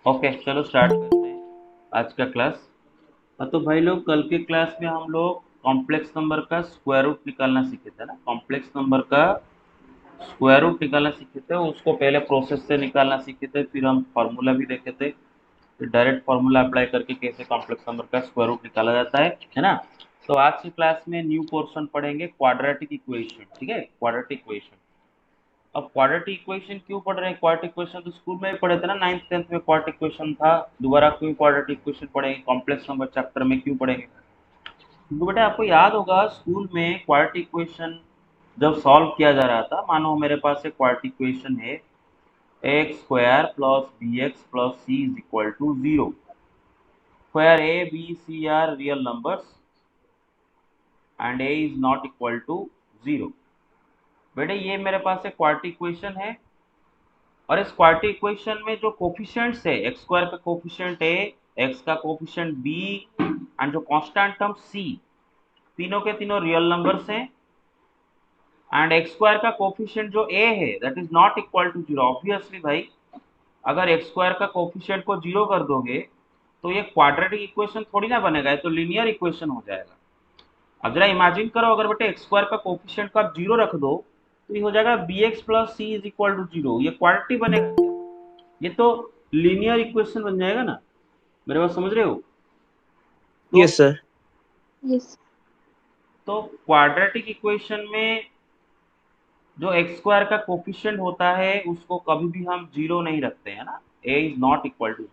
Okay, चलो start करते हैं आज का क्लास। तो भाई लोग, कल के क्लास में हम लोग कॉम्प्लेक्स नंबर का स्क्वायर रूट निकालना सीखे थे ना। कॉम्प्लेक्स नंबर का स्क्वायर रूट निकालना सीखे थे, उसको पहले प्रोसेस से निकालना सीखे थे, फिर हम फार्मूला भी देखे थे, फिर डायरेक्ट फार्मूला अप्लाई करके कैसे कॉम्प्लेक्स नंबर का स्क्वायर रूट निकाला जाता है ना। तो आज की क्लास में न्यू पोर्शन पढ़ेंगे, क्वाड्रेटिक इक्वेशन। ठीक है, क्वाड्रेटिक इक्वेशन। अब क्वाड्रेटिक इक्वेशन क्यों पढ़ रहे हैं? क्वाड्रेटिक इक्वेशन तो स्कूल में ही पढ़े थे ना, 9th 10th में क्वाड्रेटिक इक्वेशन था। दोबारा क्यों क्वाड्रेटिक इक्वेशन पढ़ेंगे? कॉम्प्लेक्स नंबर चैप्टर में क्यों पढ़ेंगे? क्योंकि बेटा आपको याद होगा स्कूल में क्वाड्रेटिक इक्वेशन जब सॉल्व किया जा रहा था, मानो मेरे पास एक क्वाड्रेटिक इक्वेशन है, x square plus b x plus c is equal to 0, where a b c are real numbers and a is not equal to 0। बेटे ये मेरे पास एक क्वाड्रेटिक इक्वेशन है, और इस क्वाड्रेटिक इक्वेशन में जो कोफिशिएंट्स है, एक्स स्क्वायर का कोफिशिएंट ए, एक्स का कोफिशिएंट बी एंड जो कांस्टेंट टर्म सी, तीनों के तीनों रियल नंबर्स हैं। एंड एक्स स्क्वायर का कोफिशिएंट जो ए है that is not equal to 0। Obviously भाई, अगर एक्स स्क्वायर का कोफिशिएंट को 0 कर दोगे तो ये क्वाड्रेटिक इक्वेशन थोड़ी ना बनेगा, ये तो लीनियर इक्वेशन हो जाएगा। अब जरा इमेजिन करो, अगर बेटे एक्स स्क्वायर का कोफिशिएंट को आप 0 रख दो तो ये हो जाएगा b x plus c is equal to 0। ये क्वाड्रेटिक बनेगा क्या? ये तो लीनियर इक्वेशन बन जाएगा ना। मेरे बात समझ रहे हो? तो yes sir. Yes. Quadratic equation में जो एक्स स्क्वायर का कोफिशिएंट होता है उसको कभी भी हम 0 नहीं रखते हैं ना। A is not equal to 0।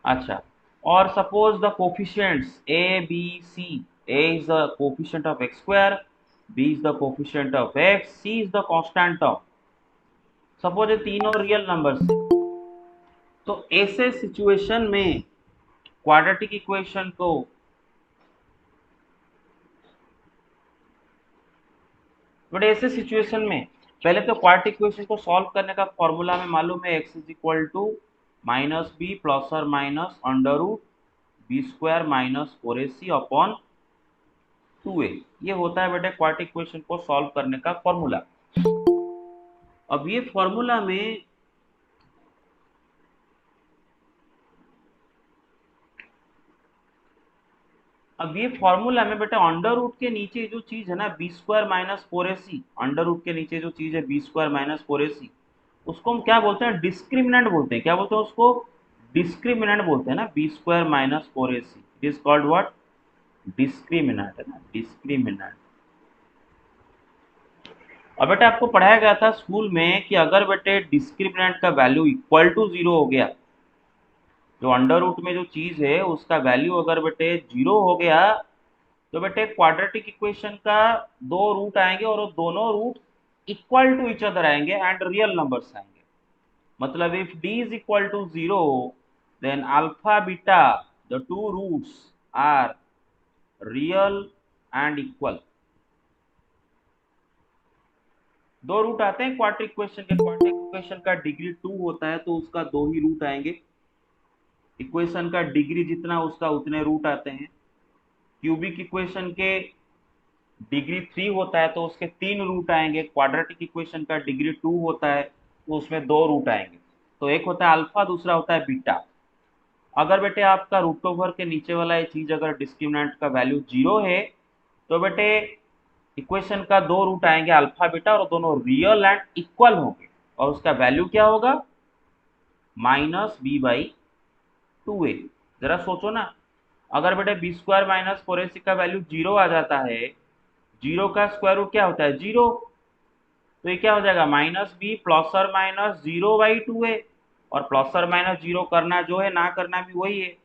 अच्छा, और suppose the coefficients a b c, a is the coefficient of x square, b is the coefficient of x, c is the constant of, suppose ये तीनों रियल नंबर्स हैं। तो ऐसे situation में quadratic equation को, but ऐसे situation में पहले तो क्वाड्रेटिक इक्वेशन को सॉल्व करने का फॉर्मूला में मालूम है, X is equal to minus B plus और minus under root B square minus 4ac upon 2a। ये होता है बेटे क्वाड्रेटिक इक्वेशन को सॉल्व करने का फॉर्मूला। अब ये फॉर्मूला में बेटा अंडर रूट के नीचे जो चीज है ना, b square minus 4ac, under root के नीचे जो चीज है बी स्क्वायर माइनस 4ac, उसको हम क्या बोलते हैं? डिस्क्रिमिनेंट बोलते हैं। क्या बोलते हैं उसको? डिस्क्रिमिनेंट बोलते हैं ना। B square minus 4ac it is called what? Discriminant है ना, डिस्क्रिमिनेंट। और बेटा आपको पढ़ाया गया था स्कूल में कि अगर बेटे डिस्क्रिमिनेंट का वैल्यू इक्वल टू 0 हो गया, जो अंडर रूट में जो चीज है उसका वैल्यू अगर बेटे 0 हो गया, तो बेटे क्वाड्रेटिक इक्वेशन का दो रूट आएंगे और वो दोनों root equal to each other आएंगे एंड रियल नंबर्स आएंगे। मतलब if d is equal to 0 then alpha beta the two roots are real and equal। दो रूट आते हैं क्वाड्रेटिक इक्वेशन के। क्वाड्रेटिक इक्वेशन का डिग्री 2 होता है तो उसका दो ही रूट आएंगे। इक्वेशन का डिग्री जितना उसका उतने रूट आते हैं। क्यूबिक इक्वेशन के डिग्री 3 होता है तो उसके 3 रूट आएंगे। क्वाड्रेटिक इक्वेशन का डिग्री 2 होता है तो उसमें दो रूट आएंगे। तो एक होता है अल्फा, दूसरा होता है बीटा। अगर बेटे आपका रूट ओवर के नीचे वाला ये चीज अगर डिस्क्रिमिनेंट का वैल्यू 0 है, तो बेटे इक्वेशन का दो रूट आएंगे अल्फा बीटा, और दोनों रियल एंड इक्वल होंगे, और उसका वैल्यू क्या होगा? Minus b by 2a। जरा सोचो ना, अगर बेटे बी स्क्वायर माइनस 4ac का वैल्यू 0 आ जाता है, 0 का स्क्वायर रूट क्या होता है? 0। तो ये क्या हो जाएगा? माइनस बी प्लस और माइनस 0/2a, और प्लस और माइनस 0 करना जो है, ना करना भी वही है।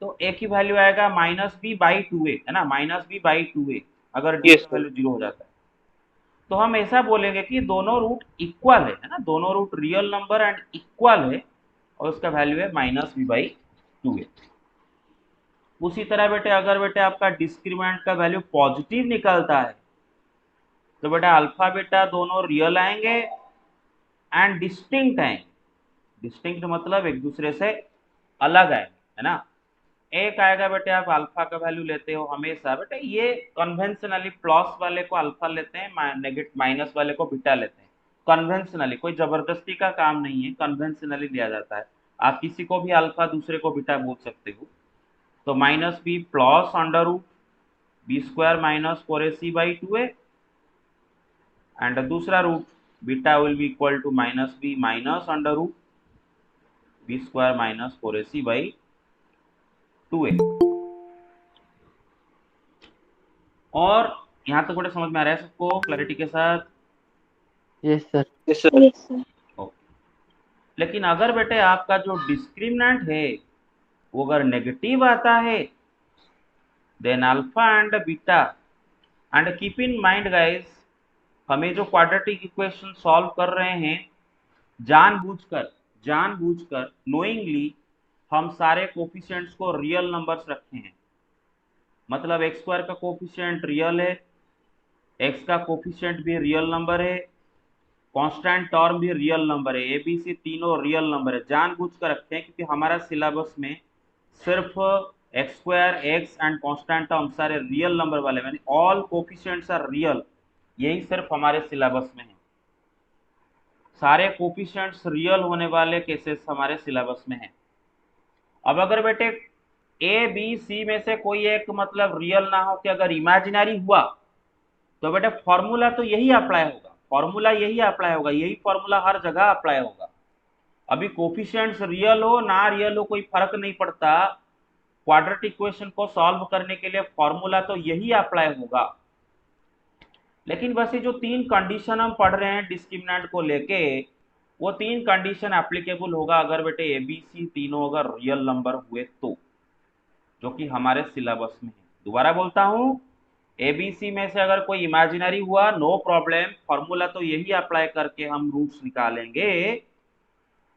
तो एक ही वैल्यू आएगा माइनस बी बाई 2a, है ना, माइनस बी बाई 2a, अगर डी यस का सर। वैल्यू 0 हो जाता है। तो हम ऐसा बोलेंगे कि दोनों रूट इक्वल है ना, दोनों root real number and equal है, और उसका वैल्यू है माइनस बी बाई 2a। उसी तरह बेटे अगर बेटे आपका डिस्क्रिमिनेंट का वैल्यू पॉजिटिव निकलता है, तो बेटा अल्फा बीटा दोनों रियल आएंगे एंड डिस्टिंक्ट आएंगे। डिस्टिंक्ट मतलब एक दूसरे से अलग आएंगे, है ना। एक आएगा बेटे, आप अल्फा का वैल्यू लेते हो हमेशा बेटे, ये कन्वेंशनली प्लस वाले को अल्फा लेते हैं, नेगेटिव माइनस वाले को बीटा लेते हैं। कन्वेंशनली, कोई जबरदस्ती का काम नहीं है, कन्वेंशनली लिया जाता है। आप किसी को भी अल्फा दूसरे को बीटा बोल सकते हो। तो minus B plus under root B square minus 4ac/2a and दूसरा root beta will be equal to minus b minus under root B square minus 4ac/2a। और यहाँ तक बेटा समझ में आ रहा है सबको क्लैरिटी के साथ? Yes sir. Yes sir. Okay. लेकिन अगर बेटे आपका जो डिस्क्रिमिनेंट है वो अगर नेगेटिव आता है then alpha and beta, and keep in mind guys, हमें जो क्वाड्रेटिक इक्वेशन सॉल्व कर रहे हैं जानबूझकर जानबूझकर नोइंगली हम सारे कोफिशिएंट्स को रियल नंबर्स रखे हैं। मतलब एक्स स्क्वायर का कोफिशिएंट रियल है, एक्स का कोफिशिएंट भी रियल नंबर है, कांस्टेंट टर्म भी रियल नंबर है, एबीसी तीनों रियल नंबर है। जानबूझ कर रखते हैं क्योंकि हमारा सिलेबस में सिर्फ x square x and constant term सारे रियल नंबर वाले, यानी ऑल कोफिशिएंट्स आर रियल, यही सिर्फ हमारे सिलेबस में है। सारे कोफिशिएंट्स रियल होने वाले केसेस हमारे सिलेबस में है। अब अगर बेटे ए बी सी में से कोई एक मतलब रियल ना हो कि अगर इमेजिनरी हुआ तो बेटे फॉर्मूला तो यही अप्लाई होगा, यही फॉर्मूला हर जगह अप्लाई होगा। अभी कोफिशिएंट्स रियल हो ना रियल हो कोई फर्क नहीं पड़ता, क्वाड्रेटिक इक्वेशन को सॉल्व करने के लिए फॉर्मूला तो यही अप्लाई होगा। लेकिन बस ये जो तीन कंडीशन हम पढ़ रहे हैं डिस्क्रिमिनेंट को लेके, वो तीन कंडीशन एप्लीकेबल होगा अगर बेटे एबीसी तीनों अगर रियल नंबर हुए तो, जो कि हमारे सिलेबस में है। दोबारा बोलता हूं, एबीसी में से अगर कोई इमेजिनरी हुआ नो प्रॉब्लम, फॉर्मूला तो यही अप्लाई करके हम रूट्स निकालेंगे।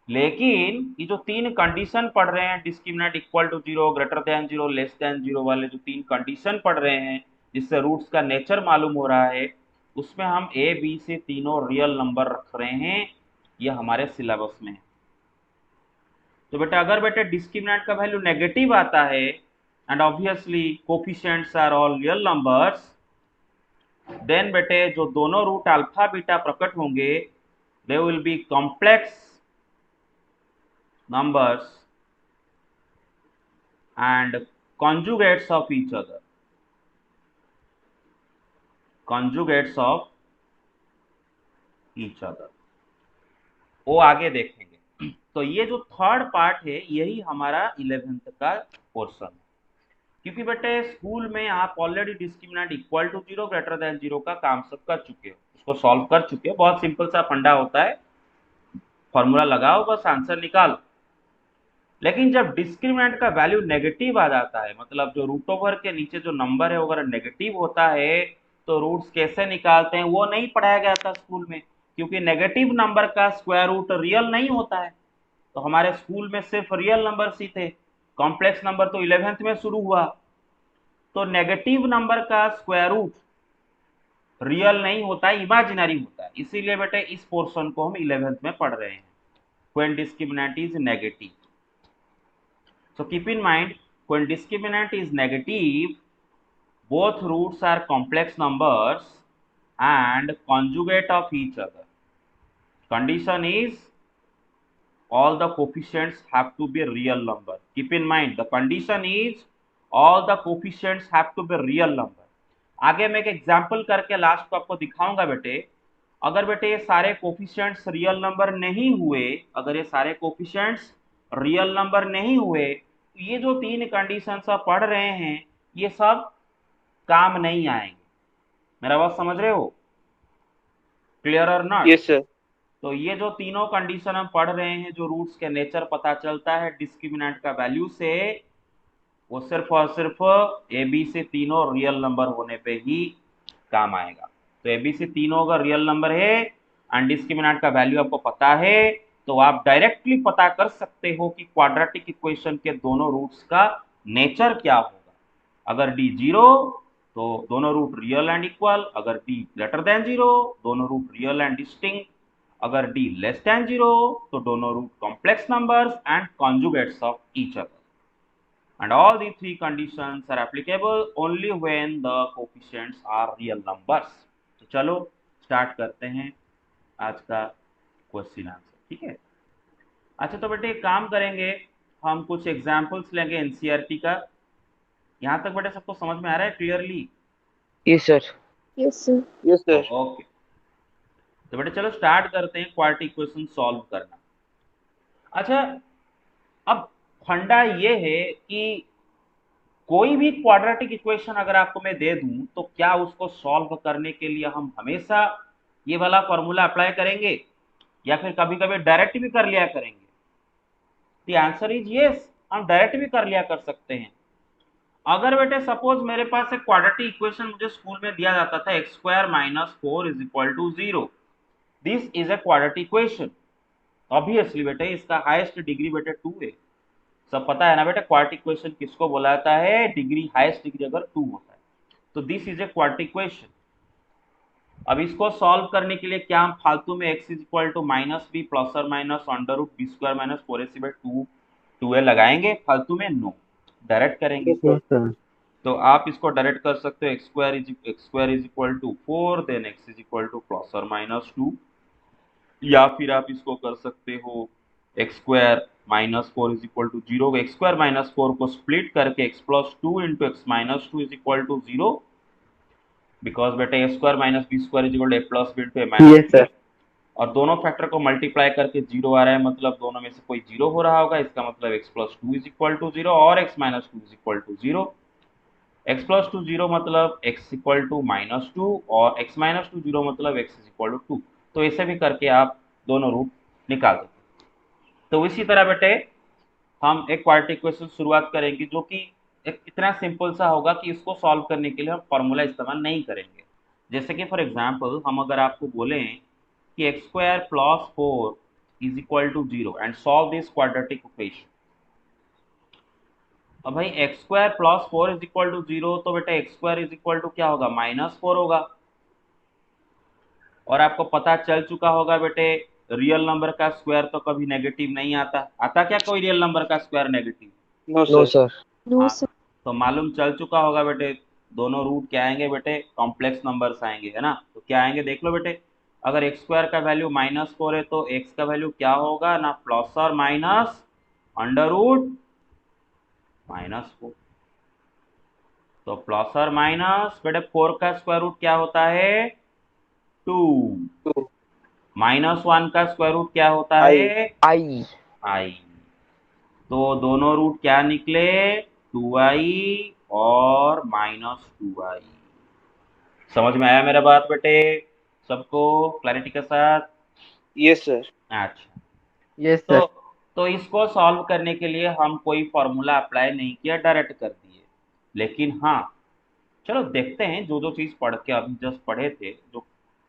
लेकिन ये जो तीन कंडीशन पढ़ रहे हैं discriminant equal to 0, greater than 0, less than 0 वाले जो तीन कंडीशन पढ़ रहे हैं जिससे रूट्स का नेचर मालूम हो रहा है, उसमें हम ए बी से तीनों रियल नंबर रख रहे हैं, ये हमारे सिलेबस में है। तो बेटा अगर बेटे डिस्क्रिमिनेंट का वैल्यू नेगेटिव आता है and obviously coefficients are all real numbers, then बेटे जो दोनों रूट अल्फा बीटा प्रकट होंगे they will be complex numbers and conjugates of each other, conjugates of each other, वो आगे देखेंगे। तो ये जो थर्ड पार्ट है यही हमारा 11th का पोर्शन है, क्योंकि बेटे स्कूल में आप already discriminant equal to 0, greater than 0 का काम सब कर चुके हो, उसको सॉल्व कर चुके हो। बहुत सिंपल सा फंडा होता है, फॉर्मूला लगाओ बस आंसर निकाल। लेकिन जब डिस्क्रिमिनेंट का वैल्यू नेगेटिव आ जाता है, मतलब जो रूट ओवर के नीचे जो नंबर है अगर नेगेटिव होता है तो रूट्स कैसे निकालते हैं वो नहीं पढ़ाया गया था स्कूल में, क्योंकि नेगेटिव नंबर का स्क्वायर रूट रियल नहीं होता है। तो हमारे स्कूल में सिर्फ रियल नंबर ही थे, कॉम्प्लेक्स नंबर तो 11th में शुरू हुआ। तो नेगेटिव नंबर का स्क्वायर रूट रियल नहीं होता है, इमेजिनरी होता है। इसीलिए बेटे इस पोर्शन को हम 11th में पढ़ रहे हैं, when discriminant is negative. So keep in mind, when discriminant is negative, both roots are complex numbers and conjugate of each other. Condition is all the coefficients have to be real number. Keep in mind, the condition is all the coefficients have to be real number. आगे मैं एक example करके last को आपको दिखाऊंगा बेटे। अगर बेटे ये सारे कोफिशिएंट्स रियल नंबर नहीं हुए, अगर ये सारे कोफिशिएंट्स रियल नंबर नहीं हुए, तो ये जो तीन कंडीशंस आप पढ़ रहे हैं ये सब काम नहीं आएंगे। मेरा बात समझ रहे हो? क्लियर और नॉट? Yes sir. तो ये जो तीनों कंडीशन हम पढ़ रहे हैं, जो रूट्स के नेचर पता चलता है डिस्क्रिमिनेंट का वैल्यू से, वो सिर्फ और सिर्फ ए बी से तीनों रियल नंबर होने पे ही काम आएगा। तो ए बी से तीनों अगर रियल नंबर है एंड डिस्क्रिमिनेंट का वैल्यू आपको पता है, तो आप डायरेक्टली पता कर सकते हो कि क्वाड्रेटिक इक्वेशन के दोनों रूट्स का नेचर क्या होगा। अगर डी 0 तो दोनों रूट रियल एंड इक्वल, अगर डी ग्रेटर देन 0 दोनों रूट रियल एंड डिस्टिंक्ट, अगर डी लेस देन 0 तो दोनों root complex numbers and conjugates of each other. And all these three conditions are applicable only when the coefficients are real numbers. तो चलो start करते हैं आज का क्वेश्चन आंसर, ठीक है। अच्छा तो बेटे एक काम करेंगे, हम कुछ एग्जाम्पल्स लेंगे एनसीईआरटी का। यहाँ तक बेटे सबको समझ में आ रहा है clearly? Yes sir. Yes sir. Yes sir. Okay, तो बेटे चलो स्टार्ट करते हैं क्वाड्रेटिक इक्वेशन सॉल्व करना। अच्छा, अब फंडा ये है कि कोई भी क्वाड्रेटिक इक्वेशन अगर आपको मैं दे दूं तो क्या उसको सॉल्व करने के लिए हम हमेशा ये वाला फॉर्मूला अप्लाई करेंगे या फिर कभी कभी डायरेक्ट भी कर लिया करेंगे? द आंसर इज यस, हम डायरेक्ट भी कर लिया कर सकते हैं। अगर बेटे सपोज मेरे पास एक क्वाड्रेटिक इक्वेशन मुझे स्कूल में दिया जाता था x square minus four is equal to zero, this is a quadratic equation. Obviously बेटे इसका हाईएस्ट डिग्री बेटे टू है। सब पता है ना बेटा क्वाड्रेटिक इक्वेशन किसको बोला जाता है, डिग्री हाईएस्ट डिग्री अगर टू होता है तो this is a quadratic equation. अब इसको सॉल्व करने के लिए क्या हम फालतू में x is equal to minus B plus और minus under root B square minus four a c by two a लगाएंगे फालतू में? नो, डायरेक्ट करेंगे। Yes sir. तो आप इसको डायरेक्ट कर सकते हो, x square is equal to four then x is equal to plus और माइनस टू, या फिर आप इसको कर सकते हो x square minus four is equal to zero, x square minus four को स्प्लिट करके x plus two into x minus two is equal to zero, because बेटा a square minus b square is equal to a plus b into a minus yes sir. और दोनों factor को multiply करके zero आ रहा है, मतलब दोनों में से कोई जीरो हो रहा होगा, इसका मतलब x plus two is equal to zero और x minus two is equal to zero. X plus two zero मतलब x equal to minus two और एक्स माइनस टू जीरो मतलब x is equal to two. Two ऐसे भी करके आप दोनों root निकाल देते। तो इसी तरह बेटे हम एक क्वाड्रेटिक इक्वेशन शुरुआत करेंगे जो कि एक इतना सिंपल सा होगा कि इसको सॉल्व करने के लिए हम फॉर्मूला इस्तेमाल नहीं करेंगे। जैसे कि फॉर एग्जांपल हम अगर आपको बोलें कि x square plus four is equal to zero and solve this quadratic equation. अब भाई x square plus four is equal to zero, तो बेटा x square is equal to क्या होगा, माइनस फोर होगा। और आपको पता चल चुका होगा बेटे रियल नंबर का स्क्वायर तो कभी नेगेटिव नहीं आता। आता क्या कोई रियल नंबर का square negative? No no sir. Sir. No हाँ, सर। तो मालूम चल चुका होगा बेटे दोनों रूट क्या आएंगे बेटे, कॉम्प्लेक्स नंबर्स आएंगे, है ना? तो क्या आएंगे देख लो बेटे, अगर एक्स स्क्वायर का वैल्यू माइनस फोर है तो एक्स का वैल्यू क्या होगा ना, प्लस और minus under root minus four. तो प्लस और माइनस बेटे फोर का स्क्वायर रूट क्या होता है, टू। टू। माइनस वन का स्क्वायर रूट क्या होता आई। है, आई। आई। तो दोनों रूट क्या निकले, टू आई और माइनस टू आई। समझ में आया मेरा बात बेटे सबको क्लैरिटी के साथ? Yes sir. अच्छा, यस तो सर। तो इसको सॉल्व करने के लिए हम कोई फॉर्मूला अप्लाई नहीं किया, डायरेक्ट कर दिए। लेकिन हाँ, चलो देखते हैं जो जो चीज़ पढ़ के अभी जस्ट पढ़े थे, जो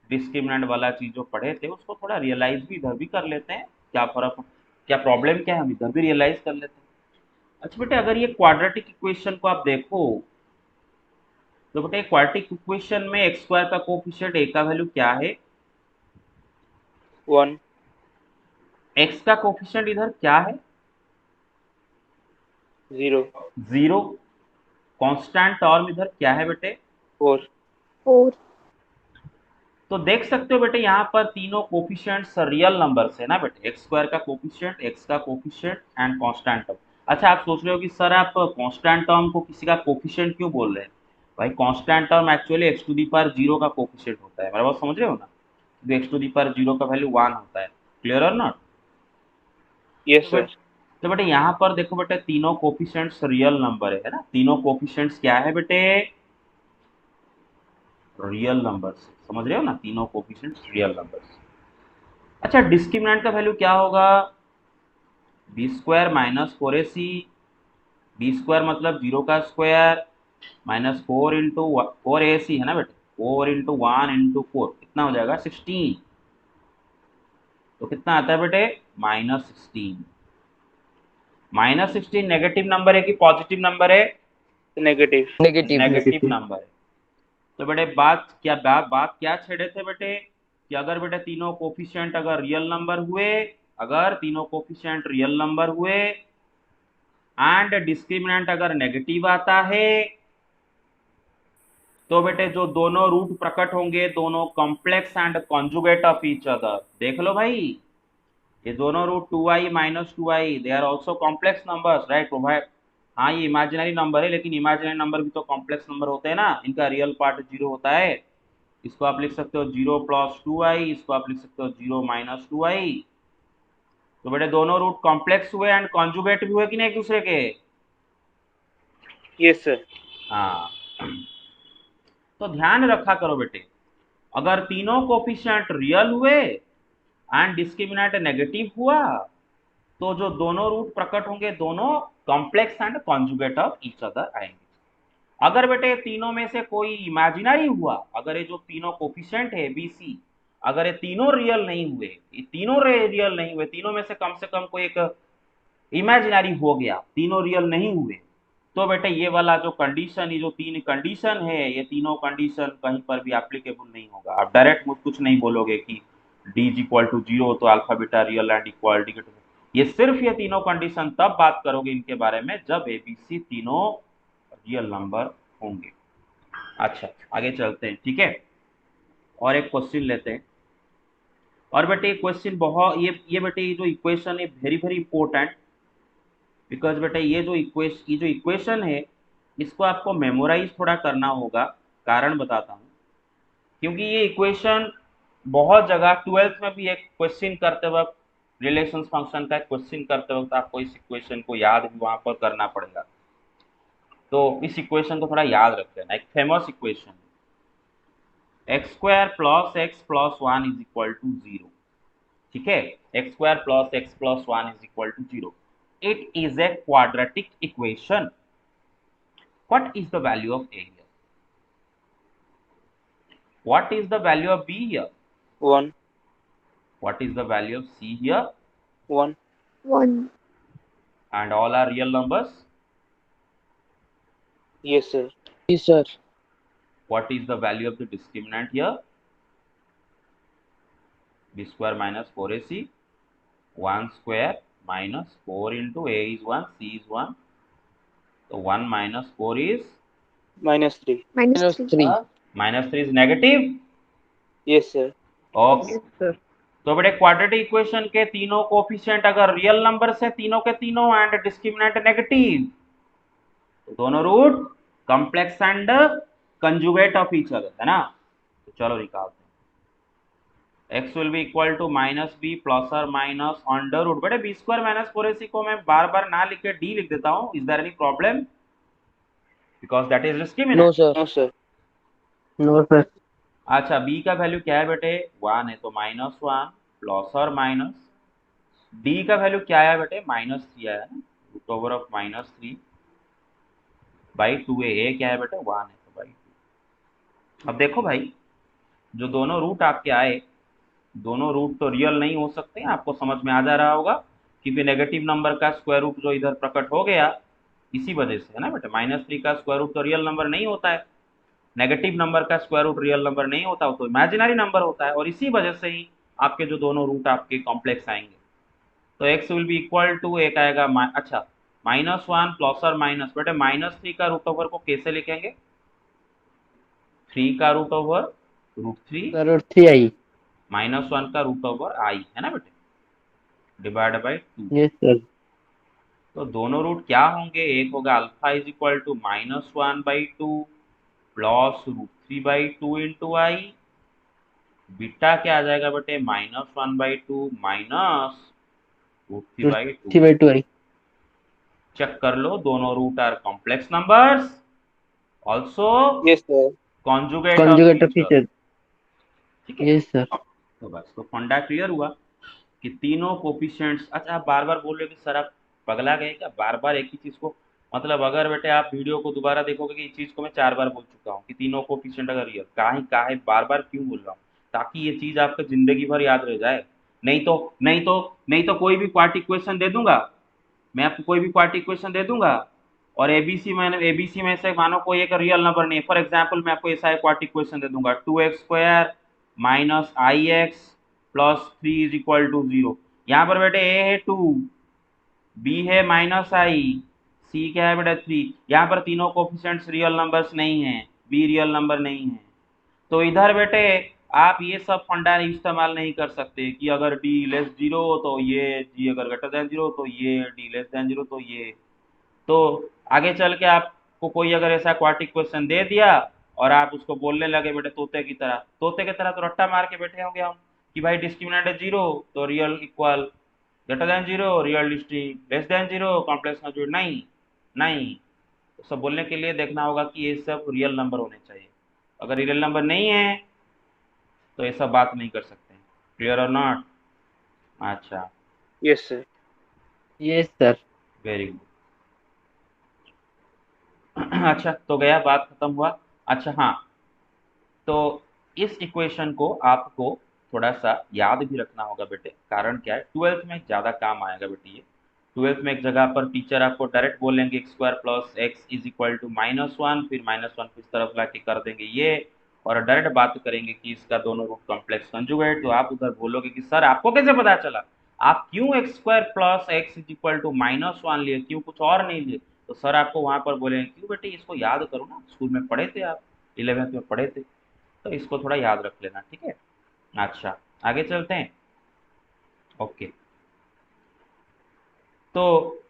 डिस्क्रिमिनेंट वाला चीज़ जो पढ़े थे उसको थोड़ा रियलाइज भी इधर भी कर लेते हैं। क्या फर्क, क्या प्रॉब्लम क्या है, हम इधर भी रियलाइज कर लेते हैं। अच्छा बेटे अगर ये क्वाड्रेटिक इक्वेशन को आप देखो तो बेटे क्वाड्रेटिक इक्वेशन में एक्स स्क्वायर का कोफिशिएंट ए का वैल्यू क्या है, वन। एक्स का कोफिशिएंट इधर क्या है, जीरो। जीरो। कांस्टेंट टर्म इधर क्या है बेटे, फोर। फोर। तो देख सकते हो बेटे यहाँ पर तीनों कोफिशिएंट्स रियल नंबर्स है ना बेटे, एक्स स्क्वायर का कोफिशिएंट, एक्स का कोफिशिएंट एंड कांस्टेंट टर्म। अच्छा आप सोच रहे हो कि सर आप कांस्टेंट टर्म को किसी का कोफिशिएंट क्यों बोल रहे हैं? भाई constant term actually x to the power zero का कोफिशिएंट होता है, मेरा बात समझ रहे हो ना? X to the power zero का वैल्यू वन होता है, क्लियर और नॉट? यस तो सर। बेटे यहाँ पर देखो बेटे तीनों कोफिशिएंट्स रियल नंबर है ना, तीनों कोफिशिएंट्स क्या है बेटे, रियल नंबर्स। समझ रहे हो ना, तीनों कोफिशिएंट्स रियल नंबर्स। अच्छा डिस्क्रिमिनेंट का वैल्यू क्या होगा, b square minus four a c, b square मतलब जीरो का square minus four into four a c है ना बेटे, four into one into four कितना हो जाएगा, 16। तो कितना आता है बेटे, माइनस 16। माइनस 16 नेगेटिव नंबर है कि पॉजिटिव नंबर है, negative. Negative. Negative negative. Number है। तो बेटे बात क्या छेड़े थे बेटे कि अगर बेटे तीनों कोफिशिएंट अगर रियल नंबर हुए, अगर तीनों कोफिशिएंट रियल नंबर हुए एंड डिस्क्रिमिनेंट अगर नेगेटिव आता है तो बेटे जो दोनों रूट प्रकट होंगे दोनों complex and conjugate of each other. देख लो भाई, ये दोनों root 2i minus 2i they are also complex numbers, right provide. हाँ ये इमेजिनरी नंबर है, लेकिन इमेजिनरी नंबर भी तो कॉम्प्लेक्स नंबर होते हैं ना, इनका रियल पार्ट 0 होता है। इसको आप लिख सकते हो 0 प्लस 2i, इसको आप लिख सकते हो 0 माइनस 2i। तो बेटे दोनों रूट कॉम्प्लेक्स हुए एंड कॉन्जुगेट भी हुए कि नहीं एक दूसरे के? Yes sir. हाँ। तो ध्यान रखा करो बेटे, अगर तीनों कोफिशिएंट रियल हुए एंड डिस्क्रिमिनेंट नेगेटिव हुआ, तो जो दोनों रूट प्रकट होंगे दोनों complex and conjugate of each other आएंगे। अगर बेटे तीनों में से कोई इमेजिनरी हुआ, अगर ये जो तीनों कोफिशिएंट है बी सी, अगर ये तीनों रियल नहीं हुए, ये तीनों रियल नहीं हुए, तीनों में से कम कोई एक इमेजिनरी हो गया, तीनों रियल नहीं हुए, तो बेटे ये वाला जो कंडीशन, ये जो तीन कंडीशन है, ये तीनों कंडीशन कहीं पर भी एप्लीकेबल नहीं होगा। आप डायरेक्ट मुझ कुछ नहीं बोलोगे कि डी इज इक्वल टू 0 तो alpha beta real and equality के, ये सिर्फ ये तीनों कंडीशन तब बात करोगे इनके बारे में जब एबीसी तीनों रियल नंबर होंगे। अच्छा आगे चलते हैं, ठीक है, और एक क्वेश्चन लेते हैं। और बेटे क्वेश्चन बहुत, ये बेटे ये जो इक्वेशन है वेरी वेरी इंपॉर्टेंट, बिकॉज बेटा ये जो इक्वेशन है इसको आपको मेमोराइज थोड़ा करना होगा। कारण बताता हूँ, क्योंकि ये इक्वेशन बहुत जगह 12th में भी एक क्वेश्चन करते वक्त, रिलेशंस फंक्शन का क्वेश्चन करते वक्त आपको इस इक्वेशन को याद भी वहां पर करना पड़ेगा। तो इस इक्वेशन को थोड़ा याद रख लेना, एक famous equation, x square plus x plus one is equal to 0। ठीक है, x square plus x plus one is equal to 0। It is a quadratic equation. What is the value of A here? What is the value of B here? 1. What is the value of C here? 1. 1. And all are real numbers? Yes sir. Yes, sir. What is the value of the discriminant here? B square minus 4AC. 1 square minus 4 into A is 1, C is 1. So 1 minus 4 is? -3. Minus 3. Minus 3 is negative? Yes sir. Okay. Yes, sir. तो बेटे quadratic equation के तीनों coefficient अगर real number से तीनों के तीनों and discriminant negative, तो दोनों root complex and conjugate of each other, है ना। तो चलो निकालते हैं। x will be equal to minus B plus और माइनस अंडर रूट, बेटे बी स्क्वायर माइनस 4ac को मैं बार बार ना लिख के डी लिख देता हूँ। Is there any problem? Because that is discriminant. No, sir. No sir. No, sir. अच्छा b का वैल्यू क्या है बेटे? 1 है, तो -1 प्लस और माइनस, d का वैल्यू क्या है बेटे? -3 आया ना, root over of -3 by 2a। a क्या है बेटे? 1 है, तो बाई 2। अब देखो भाई, जो दोनों रूट आपके आए, दोनों रूट तो रियल नहीं हो सकते हैं, आपको समझ में आ जा रहा होगा, क्योंकि नेगेटिव नंबर का स्क्वायर रूट जो इधर प्रकट हो गया इसी वजह से, है ना बेटे। -3 का स्क्वायर रूट तो रियल नंबर नहीं होता है, नेगेटिव नंबर का स्क्वायर रूट रियल नंबर नहीं होता, वो तो इमेजिनरी नंबर होता है, और इसी वजह से ही आपके जो दोनों रूट आपके कॉम्प्लेक्स आएंगे। तो x will be equal to, एक आएगा अच्छा -1 प्लस और माइनस, बेटे -3 का रूट ओवर को कैसे लिखेंगे? 3 का रूट ओवर √3 Sir, 3i. -1 का रूट ओवर i, है ना बेटे, डिवाइड बाई 2। Yes, sir. तो दोनों रूट क्या होंगे? एक होगा alpha is equal to -1/2 plus √3/2 into i, beta क्या आ जाएगा बेटे? -1/2 माइनस √3/2। 3/2i. चेक कर लो, दोनों root are complex numbers, also Yes sir. Conjugate of Conjugate of each each other. other. ठीक है, Yes, sir. तो बस तो फंडा क्लियर हुआ कि तीनों कोफिशिएंट्स। अच्छा आप बार बार बोल रहे हो कि सर आप पगला गए क्या, बार बार एक ही चीज को? मतलब अगर बेटे आप वीडियो को दोबारा देखोगे कि इस चीज को मैं 4 बार बोल चुका हूँ कि तीनों कोफिशिएंट अगर रियल, काहे बार बार क्यों बोल रहा हूँ? ताकि ये चीज आपको जिंदगी भर याद रह जाए। नहीं तो कोई भी क्वार्ट इक्वेशन दे दूंगा मैं आपको, कोई भी क्वार्ट इक्वेशन दे दूंगा, और एबीसी में से मानो कोई एक रियल नंबर नहीं है। फॉर एग्जांपल मैं आपको ऐसा एक क्वार्ट इक्वेशन दे दूंगा, 2x² minus ix plus 3 is equal to 0। यहाँ पर बेटे ए है 2, बी है -i, सी क्या है बेटा 3। यहाँ पर तीनों कोफिशिएंट्स रियल नंबर्स नहीं हैं, बी रियल नंबर नहीं है। तो इधर बेटे आप ये सब फंडा इस्तेमाल नहीं कर सकते कि अगर डी लेस जीरो तो ये, जी अगर ग्रेटर देन जीरो तो ये, डी लेस देन जीरो तो ये। तो आगे चल के आपको कोई अगर ऐसा क्वाड्रेटिक क्वेश्चन दे दिया और आप उसको बोलने लगे बेटे तोते की तरह, तोते की तरह तो रट्टा मार के बैठे होंगे हम कि भाई डिस्क्रिमिनेंट है जीरो तो real equal, greater than zero real district, less than zero complex conjugate, नहीं नहीं। तो सब बोलने के लिए देखना होगा कि ये सब रियल नंबर होने चाहिए। अगर रियल नंबर नहीं है तो ऐसा बात नहीं कर सकते। क्लियर और नॉट? अच्छा, yes sir. Yes sir. Very good. अच्छा, तो गया, बात खत्म हुआ। अच्छा हाँ, तो इस इक्वेशन को आपको थोड़ा सा याद भी रखना होगा बेटे। कारण क्या है, ट्वेल्थ में ज़्यादा काम आएगा बेटे ये। ट्वेल्थ में एक जगह पर टीचर आपको डायरेक्ट बोलेंगे x square plus x is equal to -1, फिर -1 इस तरफ ला के कर देंगे ये, और डायरेक्ट बात करेंगे कि इसका दोनों रूट कॉम्प्लेक्स कंजुगेट। तो आप उधर बोलोगे कि सर आपको कैसे पता चला, आप क्यों x square plus x is equal to -1 लिए, क्यों कुछ और नहीं लिए? तो सर आपको वहां पर बोलेंगे क्यों बेटे, इसको याद करो ना, स्कूल में पढ़े थे आप, 11th में पढ़े थे। तो इसको थोड़ा याद रख लेना, ठीक है। अच्छा, आगे चलते हैं। ओके, तो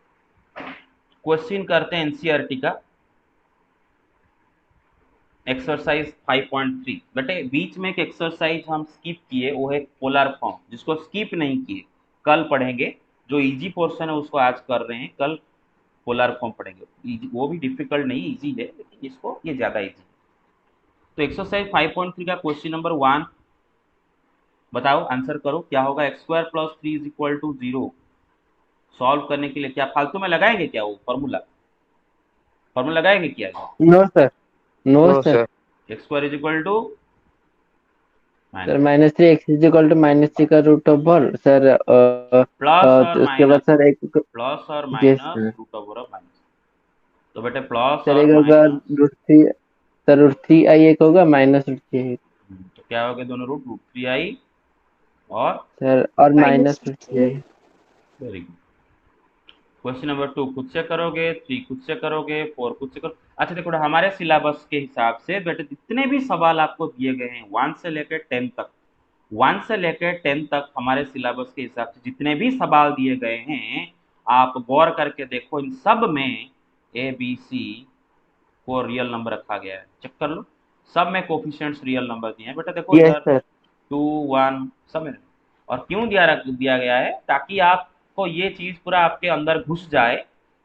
क्वेश्चन करते हैं एनसीईआरटी का एक्सरसाइज 5.3। बेटे बीच में एक एक्सरसाइज हम स्किप किए, वो है पोलर फॉर्म, जिसको स्किप नहीं किए कल पढ़ेंगे। जो इजी पोर्शन है उसको आज कर रहे हैं, कल पोलर फॉर्म पढ़ेंगे। वो भी डिफिकल्ट नहीं, इजी है, लेकिन इसको ये ज़्यादा इजी है। तो एक्सरसाइज 5.3 का क्वेश्चन नंबर 1 बताओ, आंसर करो क्या होगा। X square plus 3 is equal to 0 solve करने के लिए क्या फालतू में लगाएंगे क्या, वो फॉर्मूला फॉर्मूला लगाएंगे क्या? No sir. No no sir. Sir. X square is equal to sir minus -3 x is equal to -3 का root of ball sir. Plus और तो उसके बाद माइनस, सर एक। प्लस और yes minus sir. Root over of minus. तो बेटे plus sir और एक होगा माइनस, √3। सर √3i एक होगा -√3। तो क्या हो गया दोनों रूट, √3i और सर और minus -√3i। Very good. Question number 2 खुद से करोगे, 3 खुद से करोगे, 4 खुद से करो। अच्छा देखो, हमारे सिलेबस के हिसाब से बेटे जितने भी सवाल आपको दिए गए हैं 1 से लेकर 10 तक, 1 से लेकर 10 तक हमारे सिलेबस के हिसाब से जितने भी सवाल दिए गए हैं, आप गौर करके देखो, इन सब में ए बी सी को रियल नंबर रखा गया है। चेक कर लो, सब में कोफिशिएंट्स रियल नंबर दिए हैं बेटा। देखो यस इधर सर। 2 1 सब में। और क्यों दिया गया है, ताकि आपको ये चीज पूरा आपके अंदर घुस जाए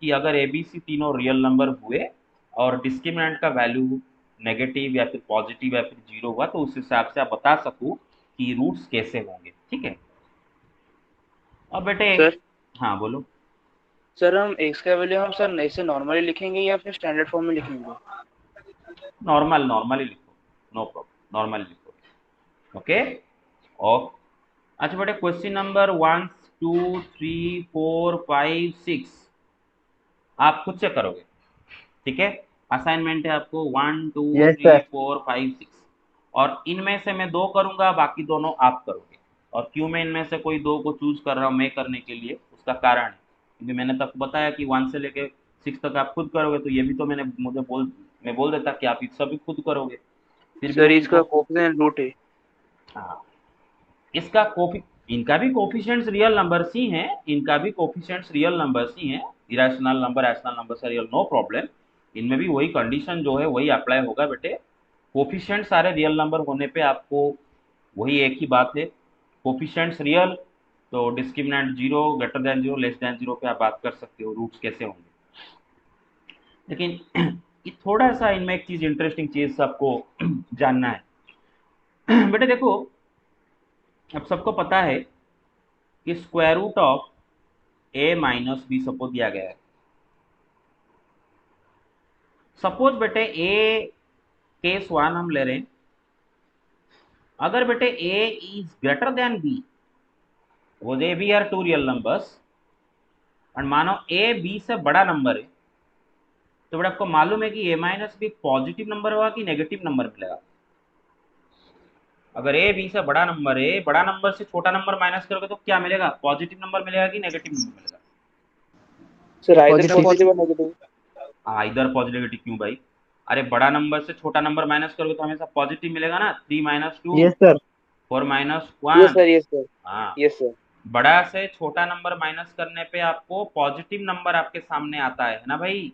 कि अगर ए बी सी तीनों रियल नंबर हुए और डिस्क्रिमिनेंट का वैल्यू नेगेटिव या फिर पॉजिटिव या फिर जीरो हुआ, तो उस हिसाब से आप बता सकूं कि रूट्स कैसे होंगे, ठीक है। अब बेटे, सर। हाँ बोलो। सर हम एक्स का वैल्यू हम सर ऐसे नॉर्मली लिखेंगे या फिर स्टैंडर्ड फॉर्म में लिखेंगे? नॉर्मली लिखो, नो प्रॉब्लम, नॉर्मली लिखो। ओके, और अच्छा बेटे क्वेश्चन नंबर 1 2 3 4 5 6 आप खुद से करोगे, ठीक है। असाइनमेंट है आपको 1 2 यस 3 सर। 4 5 6, और इनमें से मैं 2 करूंगा, बाकी दोनों आप करोगे। और क्यों मैं इनमें से कोई 2 को चूज कर रहा हूँ मैं करने के लिए, उसका कारण है क्योंकि मैंने तब बताया कि 1 से लेके 6 तक आप खुद करोगे, तो ये भी तो मैं बोल देता कि आप सभी खुद करोगे, फिर भी सर मैं इसका इनको, कोफिशिएंट रूट है। हाँ, इसका कोफी इनका भी कोफिशिएंट्स रियल नंबर्स ही हैं, इनका भी कोफिशिएंट्स रियल नंबर्स ही हैं। इरेशनल नंबर रैशनल नंबर से रियल, नो प्रॉब्लम। इनमें भी वही कंडीशन जो है वही अप्लाई होगा बेटे। कोफिशिएंट सारे रियल नंबर होने पे आपको वही एक ही बात है, कोफिशिएंट्स रियल तो discriminant zero, greater than zero, less than zero पे आप बात कर सकते हो रूट्स कैसे होंगे। लेकिन ये थोड़ा सा इनमें एक चीज इंटरेस्टिंग चीज आपको जानना है। बेटे देखो, अब सबको पता है कि square root of a minus b suppose दिया गया है। सपोज बेटे ए केस 1 हम ले रहे हैं, अगर बेटे a is greater than b, वो they be are two real numbers, और मानो ए बी से बड़ा नंबर है, तो बेटा आपको मालूम है कि ए माइनस बी पॉजिटिव नंबर होगा कि नेगेटिव नंबर मिलेगा। अगर ए बी से बड़ा नंबर है, बड़ा नंबर से छोटा नंबर माइनस करोगे तो क्या मिलेगा, पॉजिटिव नंबर मिलेगा कि नेगेटिव नंबर मिलेगा? Sir either positive. पॉजिटिव और नेगेटिव। इधर पॉजिटिविटी क्यों भाई? अरे बड़ा नंबर से छोटा नंबर माइनस करोगे तो हमेशा पॉजिटिव मिलेगा ना, 3 - 2 yes sir. 4 minus yes 1। Sir, yes sir, हाँ, यस सर। बड़ा से छोटा नंबर माइनस करने पे आपको पॉजिटिव नंबर आपके सामने आता है ना भाई।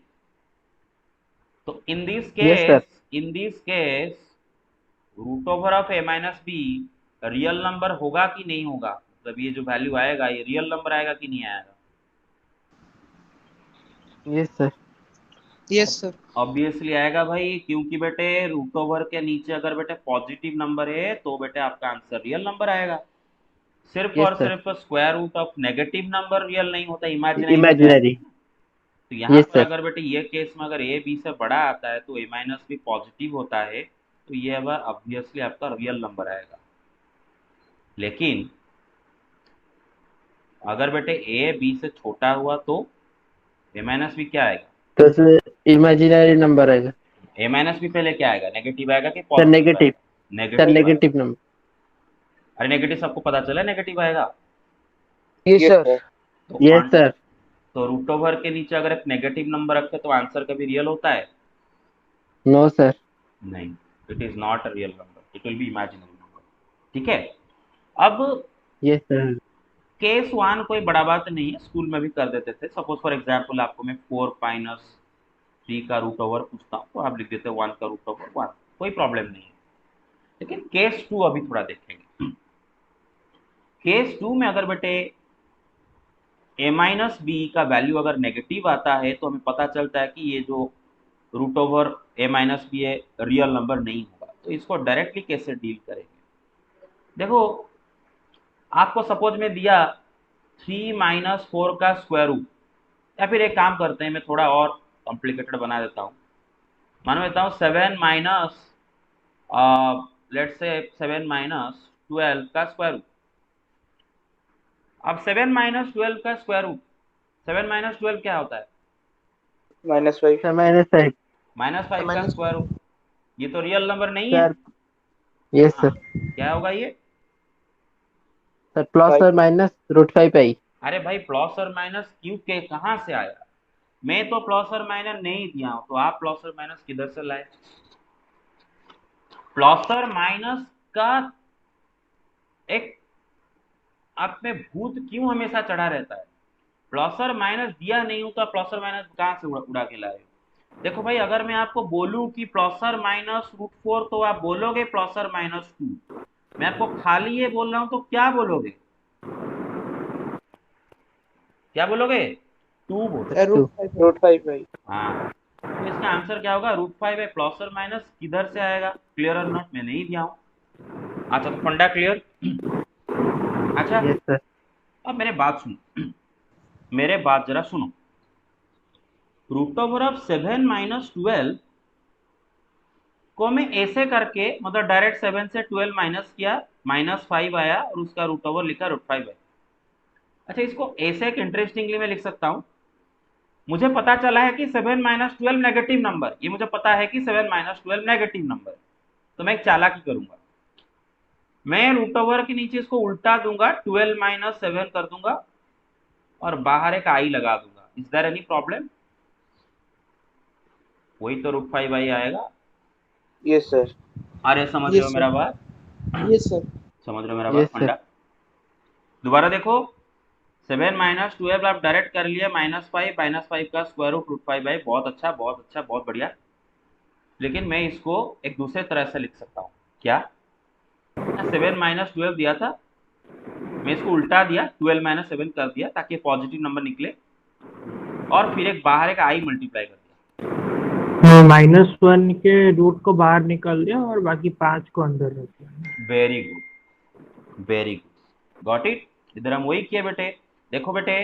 तो yes sir. In this case root over of a minus b real number होगा कि नहीं होगा, मतलब ये जो वैल्यू आएगा ये रियल नंबर आएगा कि नहीं आएगा। Yes sir. Yes sir. Obviously आएगा भाई, क्योंकि बेटे रूट ओवर के नीचे अगर बेटे पॉजिटिव नंबर है तो बेटे आपका आंसर रियल नंबर आएगा। सिर्फ यस और सर। सिर्फ square root of negative number real नहीं होता, इमेजिनरी हो जाएगा। इमेजिनरी। तो यहाँ यस पर सर। अगर बेटे ये केस में अगर ए बी से बड़ा आता है तो ए माइनस भी पॉजिटिव होता है, तो ये अब ऑब्वियसली आपका रियल नंबर आएगा। लेकिन अगर बेटे ए बी से छोटा हुआ तो ए माइनस भी क्या आएगा, तो इसमें इमेजिनरी नंबर आएगा। ए माइनस भी पहले क्या आएगा, नेगेटिव आएगा कि सर पॉजिटिव नेगेटिव। आएगा, सर नेगेटिव आएगा। Negative number. अरे नेगेटिव सबको पता चला नेगेटिव आएगा। Yes sir. तो यस सर। तो रूट ओवर के नीचे अगर एक नेगेटिव नंबर रखे तो आंसर कभी रियल होता है? No sir. नहीं, it is not a real number, it will be imaginary number. ठीक है। अब यस सर। केस वन कोई बड़ा बात नहीं है, स्कूल में भी कर देते थे। सपोज फॉर एग्जाम्पल आपको मैं 4 माइनस 3 का रूट ओवर पूछता हूँ तो आप लिख देते 1 का रूट ओवर 1, कोई प्रॉब्लम नहीं है। लेकिन केस टू अभी थोड़ा देखेंगे। केस टू में अगर बेटे ए माइनस बी का वैल्यू अगर नेगेटिव आता है तो हमें पता चलता है कि ये जो रूट ओवर ए माइनस बी है रियल नंबर नहीं होगा। तो इसको डायरेक्टली कैसे डील करेंगे, देखो आपको सपोज में दिया 3 माइनस 4 का स्क्वायर रूट, या फिर एक काम करते हैं मैं थोड़ा और कॉम्प्लिकेटेड बना देता हूँ। मान लेता हूँ 7 माइनस लेट्स से 7 माइनस 12 का स्क्वायर रूट। अब 7 माइनस 12 का स्क्वायर रूट, 7 माइनस 12 क्या होता है, -5। Sir minus five. -5 का माइनस। Square root. ये तो रियल नंबर नहीं है। सर यस हाँ, सर। क्या होगा ये? Sir plus 5। और माइनस √5 आई। अरे भाई प्लस और माइनस क्यों के कहाँ से आया? मैं तो प्लस और माइनस नहीं दिया हूं, तो आप प्लस और माइनस किधर से लाए? प्लस और माइनस का एक आप में भूत क्यों हमेशा चढ़ा रहता है? प्लस और माइनस दिया नहीं हूं तो आप प्लस और माइनस कहाँ से उड़ा के लाए? देखो भाई, अगर मैं आपको बोलूं कि प्लस और माइनस √4 तो आप बोलोगे प्लस और माइनस 2। मैं आपको खाली ये बोल रहा हूं तो क्या बोलोगे, क्या बोलोगे? 2 बोलोगे। √5 भाई। हाँ, तो इसका आंसर क्या होगा, √5 है। प्लस और माइनस किधर से आएगा, क्लियर और नॉट, मैं नहीं दिया हूँ। अच्छा तो फंडा क्लियर। अच्छा यस सर। अब मेरे बात सुनो, मेरे बात जरा सुनो। रूट ओवर ऑफ 7 माइनस 12 को मैं ऐसे करके मतलब डायरेक्ट 7 से 12 माइनस किया, -5 आया और उसका रूट ओवर लिखा √5 है। अच्छा इसको ऐसे एक इंटरेस्टिंगली मैं लिख सकता हूँ। मुझे पता चला है कि 7 माइनस 12 नेगेटिव नंबर, ये मुझे पता है कि 7 माइनस 12 नेगेटिव नंबर। तो मैं एक चालाकी करूंगा, मैं रूट ओवर के नीचे इसको उल्टा दूंगा, 12 माइनस 7 कर दूंगा और बाहर एक आई लगा दूंगा। Is there any problem? वही तो √5 आई आएगा। Yes sir. अरे समझ रहे हो यस मेरा सर। बात? Yes sir. समझ रहे हो मेरा बात यस सर। फंडा? दोबारा देखो, 7 माइनस 12 आप डायरेक्ट कर लिया, -5 का स्क्वायर रूट √5 है। बहुत अच्छा बहुत अच्छा बहुत बढ़िया। लेकिन मैं इसको एक दूसरे तरह से लिख सकता हूँ। क्या? 7 माइनस 12 दिया था, मैं इसको उल्टा दिया, 12 माइनस 7 कर दिया ताकि पॉजिटिव नंबर निकले, और फिर एक बाहर एक आई मल्टीप्लाई कर दिया। -1 के रूट को बाहर निकाल दिया और बाकी 5 को अंदर रख दिया। Very good, very good, got it. इधर हम वही किए बेटे। देखो बेटे,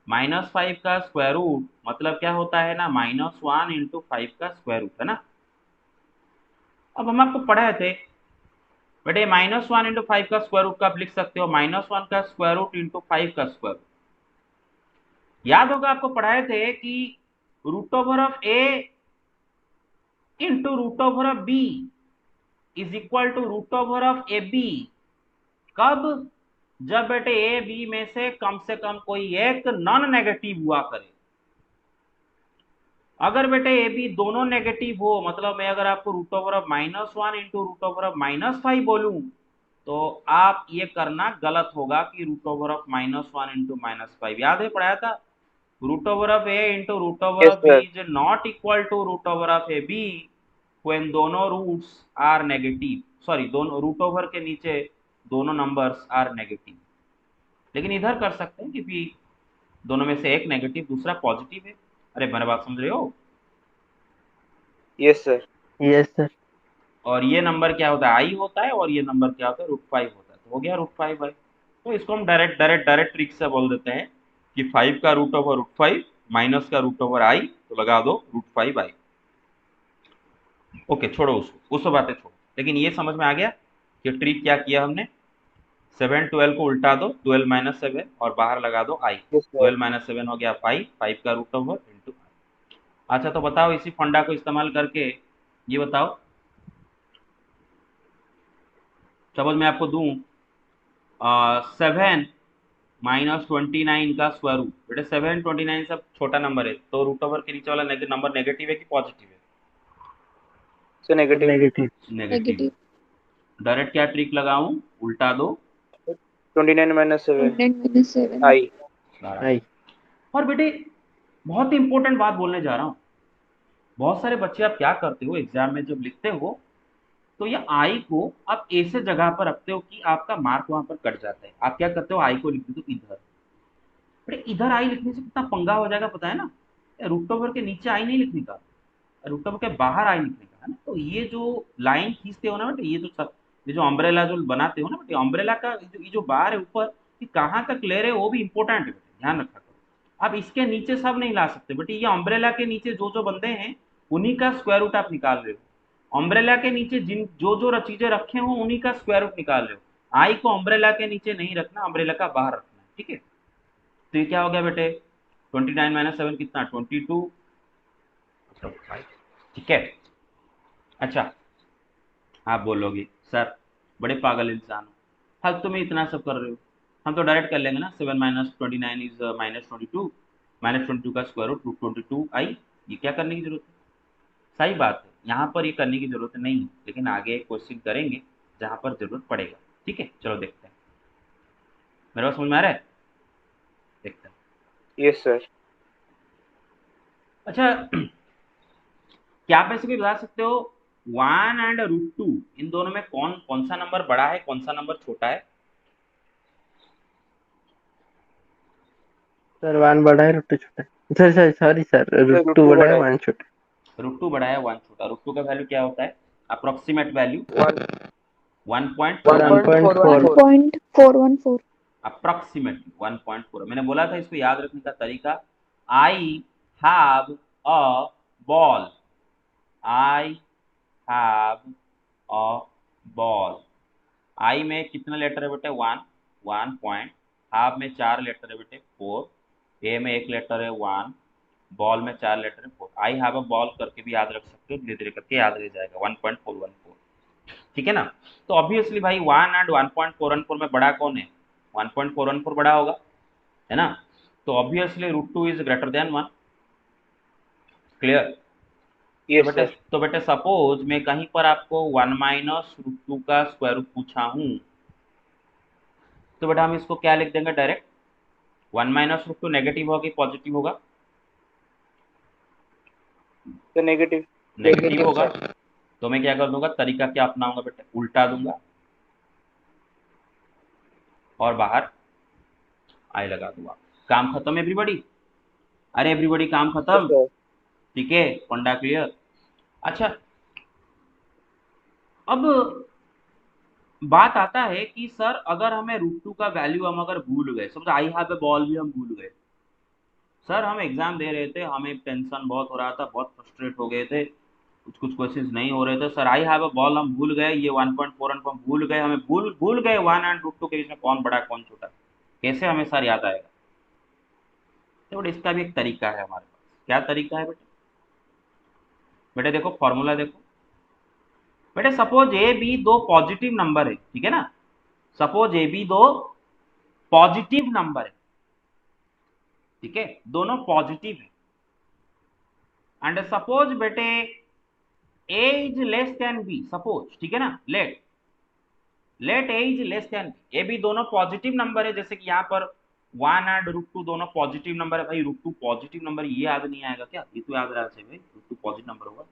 -5 का स्क्वायर रूट मतलब क्या होता है ना, -1 इंटू 5 का स्क्वायर रूट है ना। अब हम आपको पढ़ाए थे बेटे, -1 इंटू 5 का स्क्वायर रूट का आप लिख सकते हो -1 का स्क्वायर रूट इंटू 5 का स्क्वायर रूट। याद होगा आपको पढ़ाए थे कि root over of a into root over of b is equal to root over of a b. कब? जब बेटे ए बी में से कम कोई एक नॉन नेगेटिव हुआ करे। अगर बेटे ए बी दोनों नेगेटिव हो, मतलब मैं अगर आपको root over of -1 into root over of -5 बोलूं तो आप ये करना गलत होगा कि रूट ओवर ऑफ -1 इंटू -5, याद है पढ़ाया था, root over of a into root over Yes, of b sir. Is not equal to root over of a b when दोनों रूट्स आर नेगेटिव, सॉरी दोनों रूट ओवर के नीचे दोनों numbers are negative. लेकिन इधर कर सकते हैं क्योंकि दोनों में से एक नेगेटिव दूसरा पॉजिटिव है। अरे मेरा बात समझ रहे हो? Yes, sir. Yes sir. और ये नंबर क्या होता है, आई होता है, और ये नंबर क्या होता है, √5 होता है। तो हो गया √5 तो इसको हम डायरेक्ट ट्रिक से बोल देते हैं कि 5 का रूट ओवर √5 माइनस का रूट ओवर आई, तो लगा दो √5i। ओके, छोड़ो उसको, उस बातें छोड़ो, लेकिन ये समझ में आ गया कि ट्रिक क्या किया हमने। 7 12 को उल्टा दो, 12 - 7 और बाहर लगा दो i। Yes, sir. 12 - 7 हो गया 5, 5 का रूट ओवर इंटू आई। अच्छा तो बताओ इसी फंडा को इस्तेमाल करके ये बताओ, सपोज मैं आपको दूं 7 - 29 का स्क्वायर रूट। बेटे 7 29 सब छोटा नंबर है, तो रूट ओवर के नीचे वाला नंबर नेगेटिव है कि पॉजिटिव है? So negative. Negative. Negative. Direct क्या ट्रिक लगाऊं, उल्टा दो, 29 minus 7. 29 - 7 I. आई। और बेटे बहुत इंपॉर्टेंट बात बोलने जा रहा हूँ। बहुत सारे बच्चे आप क्या करते हो एग्जाम में जब लिखते हो, तो ये आई को आप ऐसे जगह पर रखते हो कि आपका मार्क वहां पर कट जाता है। आप क्या करते हो, आई को लिख देते हो इधर। बेटे इधर आई लिखने से कितना पंगा हो जाएगा पता है ना, रूट ओवर के नीचे आई नहीं लिखने का, रूट ओवर के बाहर आई लिखने का है ना। तो ये जो लाइन खींचते हो ना बेटे, ये जो अम्ब्रेला जो बनाते हो ना बेटे, अम्ब्रेला का ये जो बार है ऊपर, कि कहाँ तक ले रहे हो वो भी इंपॉर्टेंट है बेटे, ध्यान रखा करो। आप इसके नीचे सब नहीं ला सकते बेटे, ये अम्ब्रेला के नीचे जो जो बंदे हैं उन्हीं का स्क्वायर रूट आप निकाल रहे हो। अम्ब्रेला के नीचे जिन जो जो चीजें रखे हो उन्हीं का स्क्वायर रूट निकाल रहे हो। आई को अम्ब्रेला के नीचे नहीं रखना, अम्ब्रेला का बाहर रखना है, ठीक है। तो ये क्या हो गया बेटे, 29 - 7 कितना, 22, ठीक है। अच्छा आप बोलोगे सर बड़े पागल इंसान हो, हल तुम्हें इतना सब कर रहे हो, हम तो डायरेक्ट कर लेंगे ना। 7 - 29 इज -22, -22 का स्क्वायर रूट √22i। ये क्या करने की जरूरत है? सही बात है, यहाँ पर ये करने की जरूरत नहीं है, लेकिन आगे एक क्वेश्चन करेंगे जहाँ पर जरूरत पड़ेगा, ठीक है। चलो देखते हैं, मेरे पास समझ में आ रहा है, देखते हैं। Yes, sir. अच्छा क्या आप ऐसे भी बता सकते हो 1 एंड √2 इन दोनों में कौन कौन सा नंबर बड़ा है, कौन सा नंबर छोटा है? सर 1 बड़ा है, रूट 2 छोटा है। Sir sir sorry sir, root 2 बड़ा है, 1 छोटा है। √2 बड़ा है 1 छोटा। √2 का वैल्यू क्या होता है, अप्रोक्सीमेट वैल्यू 1.4, 1.4। 1.414 अप्रोक्सीमेटली 1.4। मैंने बोला था इसको याद रखने का तरीका, I have a ball, I have a ball. I में कितने लेटर है बेटे, 1 पॉइंट, हाफ में 4 लेटर है बेटे 4, ए में 1 लेटर है 1, बॉल में 4 लेटर है 4। आई हैव अ बॉल करके भी याद रख सकते हो, धीरे धीरे करके याद रह जाएगा 1.414, ठीक है ना। तो ऑब्वियसली भाई 1 एंड 1.414 में बड़ा कौन है, 1.414 बड़ा होगा, है ना। तो obviously √2 is greater then 1, clear. Yes, sir. तो बेटे सपोज मैं कहीं पर आपको 1 - √2 का स्क्वायर रूट पूछा हूं, तो बेटा हम इसको क्या लिख देंगे डायरेक्ट, 1 - √2 नेगेटिव होगा कि पॉजिटिव होगा? So negative. नेगेटिव होगा। तो मैं क्या कर दूंगा, तरीका क्या अपनाऊंगा बेटा, उल्टा दूंगा और बाहर आई लगा दूंगा। काम खत्म एवरीबॉडी, अरे एवरीबॉडी काम Yes, खत्म, sir. ठीक है, फंडा क्लियर। अच्छा अब बात आता है कि सर अगर हमें √2 का वैल्यू हम अगर भूल गए, समझो आई हैव ए बॉल भी हम भूल गए, सर हम एग्जाम दे रहे थे, हमें टेंशन बहुत हो रहा था, बहुत फ्रस्ट्रेट हो गए थे, कुछ कुछ क्वेश्चंस नहीं हो रहे थे, sir I have a ball हम भूल गए, ये 1.4 हम भूल गए, हमें भूल गए 1 एंड √2 के बीच में कौन बड़ा कौन छोटा, कैसे हमें सर याद आएगा? तो बेटे इसका भी एक तरीका है हमारे पास। क्या तरीका है बेटे? बेटे देखो फॉर्मूला देखो, बेटे सपोज ए बी दो पॉजिटिव नंबर है, ठीक है ना, सपोज ए बी दो पॉजिटिव नंबर है, ठीक है, दोनों पॉजिटिव है, एंड सपोज बेटे a is less than b, suppose, ठीक है ना, let let a is less than, a भी दोनों पॉजिटिव नंबर है, जैसे कि यहाँ पर 1 एंड √2 दोनों पॉजिटिव नंबर है। भाई √2 पॉजिटिव नंबर, ये याद नहीं आएगा क्या? ये तो याद रहा चाहिए भाई, √2 पॉजिटिव नंबर होगा।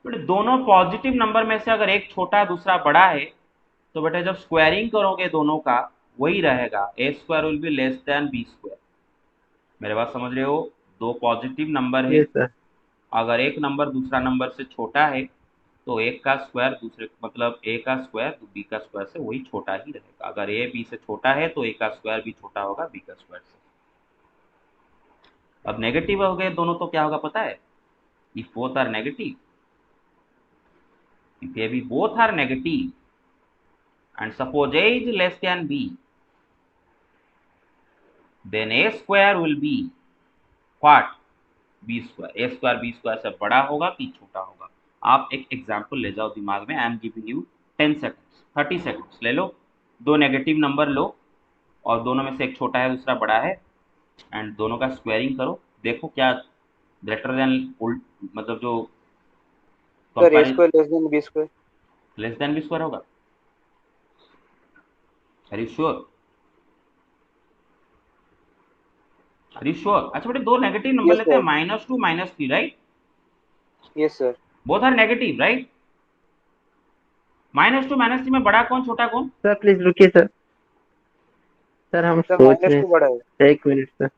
बेटे दोनों पॉजिटिव नंबर में से अगर एक छोटा दूसरा बड़ा है तो बेटे जब स्क्वायरिंग करोगे दोनों का वही रहेगा, a square will be less than b square. मेरे बात समझ रहे हो? दो पॉजिटिव नंबर है, यस सर। अगर एक नंबर दूसरा नंबर से छोटा है तो एक का स्क्वायर दूसरे, मतलब ए का स्क्वायर बी का स्क्वायर से वही छोटा ही रहेगा। अगर ए बी से छोटा है तो ए का स्क्वायर भी छोटा होगा बी का स्क्वायर से। अब नेगेटिव हो गए दोनों तो क्या होगा पता है? If both are negative, if a b both are negative and suppose a is less than b, then a square will be what? b square। a square b square से बड़ा होगा कि छोटा होगा? आप एक एग्जांपल ले जाओ दिमाग में, I am giving you 10 seconds, 30 seconds ले लो। दो नेगेटिव नंबर लो और दोनों में से एक छोटा है दूसरा बड़ा है, एंड दोनों का स्क्वायरिंग करो, देखो क्या ग्रेटर देन, मतलब जो sir a square less than b square. Less than b square होगा। Are you sure? Are you sure? अच्छा बेटे दो नेगेटिव नंबर Yes, लेते हैं, sir. -2 -3, right? Yes sir. Both are negative, right? -2 -3 में बड़ा कौन छोटा कौन? सर प्लीज रुकिए सर, सर हम सर सोच रहे -2 बड़ा है। हैं, एक मिनट सर।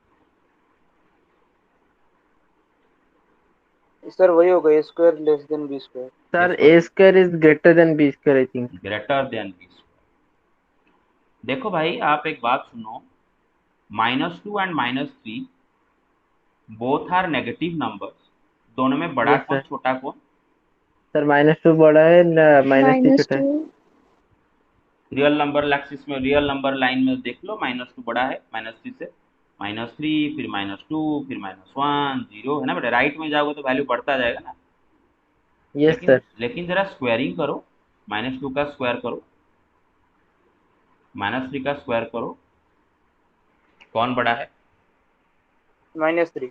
सर वही होगा a square less than b square. Sir a square is greater than b square I think. Greater than b square. देखो भाई आप एक बात सुनो, -2 and -3 both are negative numbers, दोनों में बड़ा Yes, कौन sir. छोटा कौन? सर -2 बड़ा है, -3 छोटा है। -2 रियल नंबर एक्सिस में, रियल नंबर लाइन में देख लो, -2 बड़ा है -3 से, -3 फिर -2 फिर -1 0 है ना बेटा? राइट में जाओगे तो वैल्यू बढ़ता जाएगा ना। Yes sir. लेकिन जरा स्क्वायरिंग करो, -2 का स्क्वायर करो, -3 का स्क्वायर करो, कौन बड़ा है? -3।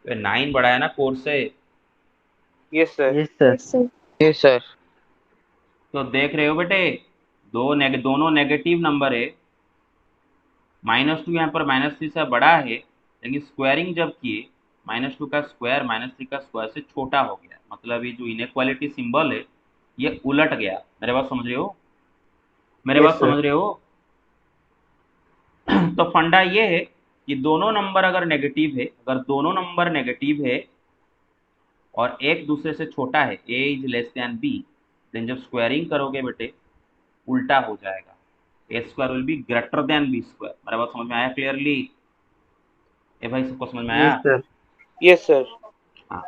9 बड़ा है ना 4 से। Yes sir. Yes sir. Yes, sir. Yes sir. तो देख रहे हो बेटे, दोनों नेगेटिव नंबर है, -2 यहाँ पर -3 से बड़ा है, लेकिन स्क्वायरिंग जब किए -2 का स्क्वायर -3 का स्क्वायर से छोटा हो गया, मतलब ये जो इनइक्वालिटी सिंबल है ये उलट गया। मेरे बात समझ रहे हो? मेरे Yes, बात sir. समझ रहे हो? तो फंडा ये है कि दोनों नंबर अगर नेगेटिव है, अगर दोनों नंबर नेगेटिव है और एक दूसरे से छोटा है, a is less than b, then जब स्क्वायरिंग करोगे बेटे उल्टा हो जाएगा, a square will be greater than b square. मेरा बात समझ में आया क्लियरली? ए भाई सबको समझ में आया? Yes sir. Yes sir. हाँ,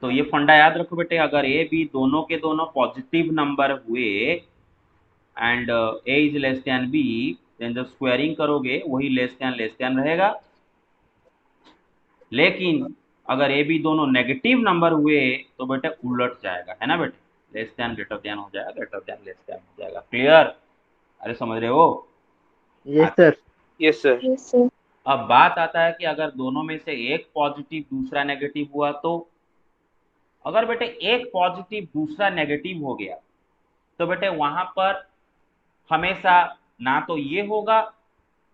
तो ये फंडा याद रखो बेटे, अगर ए बी दोनों के दोनों पॉजिटिव नंबर हुए and a is less than b, then जब स्क्वायरिंग करोगे वही लेस देन रहेगा। लेकिन अगर ए बी दोनों नेगेटिव नंबर हुए तो बेटे उलट जाएगा, है ना बेटे? लेस देन ग्रेटर देन हो जाएगा, ग्रेटर देन लेस देन हो जाएगा। क्लियर? अरे समझ रहे हो? Yes sir. Yes sir. Yes, sir. अब बात आता है कि अगर दोनों में से एक पॉजिटिव दूसरा नेगेटिव हुआ तो, अगर बेटे एक पॉजिटिव दूसरा नेगेटिव हो गया तो बेटे वहां पर हमेशा ना तो ये होगा